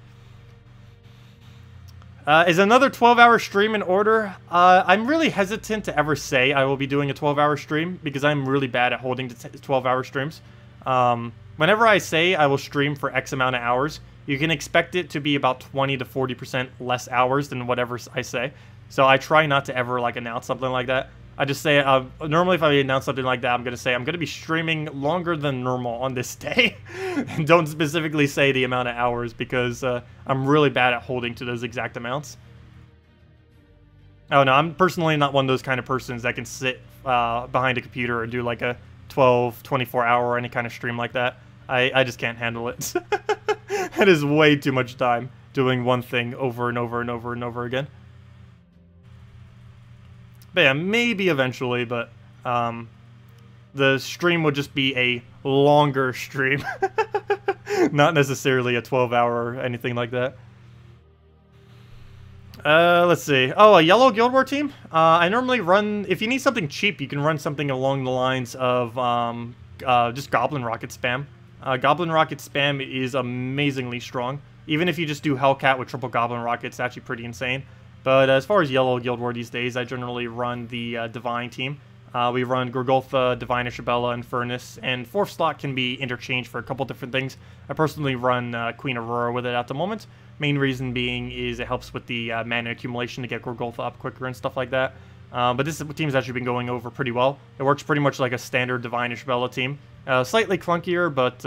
Is another 12-hour stream in order? I'm really hesitant to ever say I will be doing a 12-hour stream because I'm really bad at holding to 12-hour streams. Whenever I say I will stream for X amount of hours, you can expect it to be about 20 to 40% less hours than whatever I say. So I try not to ever like announce something like that. I just say, normally if I announce something like that, I'm going to say I'm going to be streaming longer than normal on this day. And don't specifically say the amount of hours because I'm really bad at holding to those exact amounts. Oh no, I'm personally not one of those kind of persons that can sit behind a computer and do like a 12, 24 hour or any kind of stream like that. I just can't handle it. That is way too much time doing one thing over and over and over and over again. But yeah, maybe eventually, but the stream would just be a longer stream. Not necessarily a 12-hour or anything like that. Let's see. Oh, a yellow Guild War team? I normally run... If you need something cheap, you can run something along the lines of just Goblin Rocket spam. Goblin Rocket spam is amazingly strong. Even if you just do Hellcat with triple Goblin Rocket, it's actually pretty insane. But as far as yellow Guild War these days, I generally run the Divine team. We run Gorgolfa, Divine Ishabella, and Furnace, and 4th slot can be interchanged for a couple different things. I personally run Queen Aurora with it at the moment. Main reason being is it helps with the mana accumulation to get Gorgolfa up quicker and stuff like that. But this team's actually been going over pretty well. It works pretty much like a standard Divine Ishabella team. Slightly clunkier, but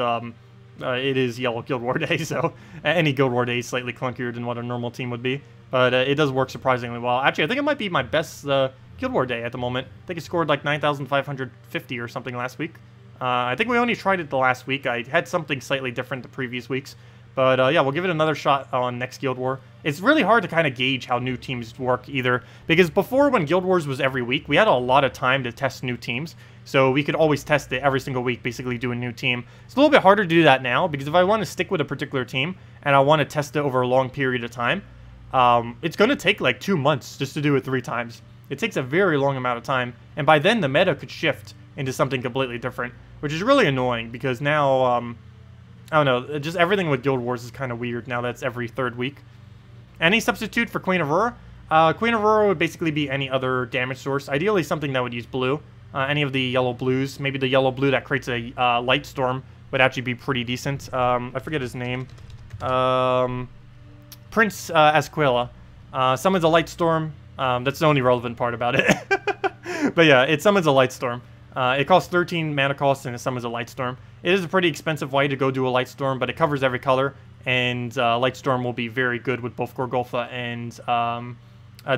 it is yellow Guild War Day, so any Guild War Day is slightly clunkier than what a normal team would be. But it does work surprisingly well. Actually, I think it might be my best Guild War Day at the moment. I think it scored like 9,550 or something last week. I think we only tried it the last week. I had something slightly different the previous weeks. But yeah, we'll give it another shot on next Guild War. It's really hard to kind of gauge how new teams work either. Because before, when Guild Wars was every week, we had a lot of time to test new teams. So we could always test it every single week, basically do a new team. It's a little bit harder to do that now, because if I want to stick with a particular team, and I want to test it over a long period of time, it's going to take like 2 months just to do it 3 times. It takes a very long amount of time, and by then the meta could shift into something completely different, which is really annoying, because now, I don't know, just everything with Guild Wars is kind of weird now that it's every 3rd week. Any substitute for Queen Aurora? Queen Aurora would basically be any other damage source, ideally something that would use blue. Any of the yellow-blues, maybe the yellow-blue that creates a light storm would actually be pretty decent. I forget his name. Prince Asquila. Summons a light storm. That's the only relevant part about it. But yeah, it summons a light storm. It costs 13 mana cost and it summons a light storm. It is a pretty expensive way to go do a light storm, but it covers every color, and light storm will be very good with both Gorgolfa and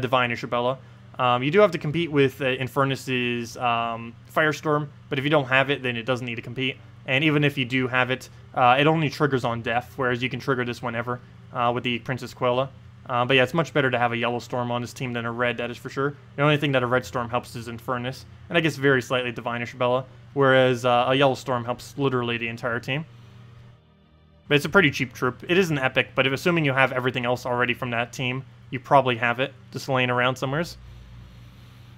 Divine Ishabella. You do have to compete with Infernus's Firestorm, but if you don't have it, then it doesn't need to compete. And even if you do have it, it only triggers on death, whereas you can trigger this whenever with the Princess Quilla. But yeah, it's much better to have a yellow storm on this team than a red, that is for sure. The only thing that a red storm helps is Infernus, and I guess very slightly Divine Ishabella, whereas a yellow storm helps literally the entire team. But it's a pretty cheap troop. It isn't epic, but if assuming you have everything else already from that team, you probably have it just laying around somewheres.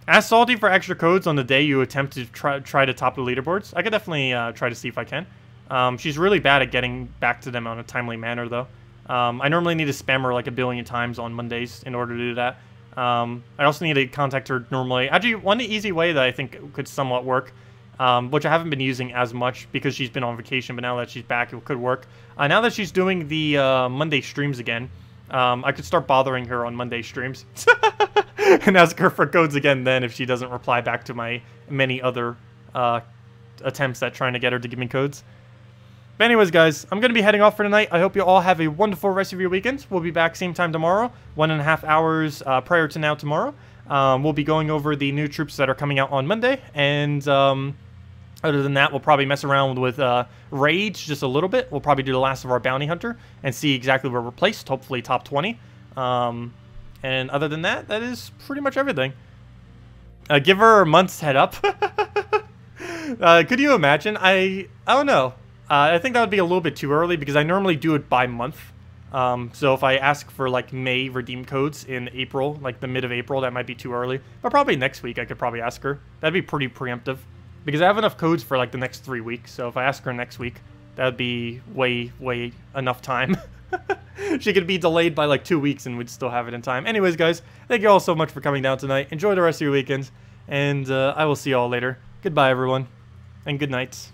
Ask Salty for extra codes on the day you attempt to try to top the leaderboards. I could definitely try to see if I can. She's really bad at getting back to them on a timely manner, though. I normally need to spam her like a billion times on Mondays in order to do that. I also need to contact her normally. Actually, one easy way that I think could somewhat work which I haven't been using as much because she's been on vacation, but now that she's back, it could work. Now that she's doing the Monday streams again, I could start bothering her on Monday streams and ask her for codes again then if she doesn't reply back to my many other attempts at trying to get her to give me codes. But anyways, guys, I'm going to be heading off for tonight. I hope you all have a wonderful rest of your weekends. We'll be back same time tomorrow, 1.5 hours prior to now tomorrow. We'll be going over the new troops that are coming out on Monday, and other than that, we'll probably mess around with raids just a little bit. We'll probably do the last of our bounty hunter and see exactly where we're placed, hopefully top 20. And other than that, that is pretty much everything. Give her a month's head up. Could you imagine? I don't know. I think that would be a little bit too early because I normally do it by month. So if I ask for like May redeem codes in April, like the mid of April, that might be too early. But probably next week I could probably ask her. That'd be pretty preemptive because I have enough codes for like the next 3 weeks. So if I ask her next week, that would be way enough time. She could be delayed by like 2 weeks and we'd still have it in time. Anyways, guys, thank you all so much for coming down tonight. Enjoy the rest of your weekends, and I will see you all later. Goodbye, everyone, and good nights.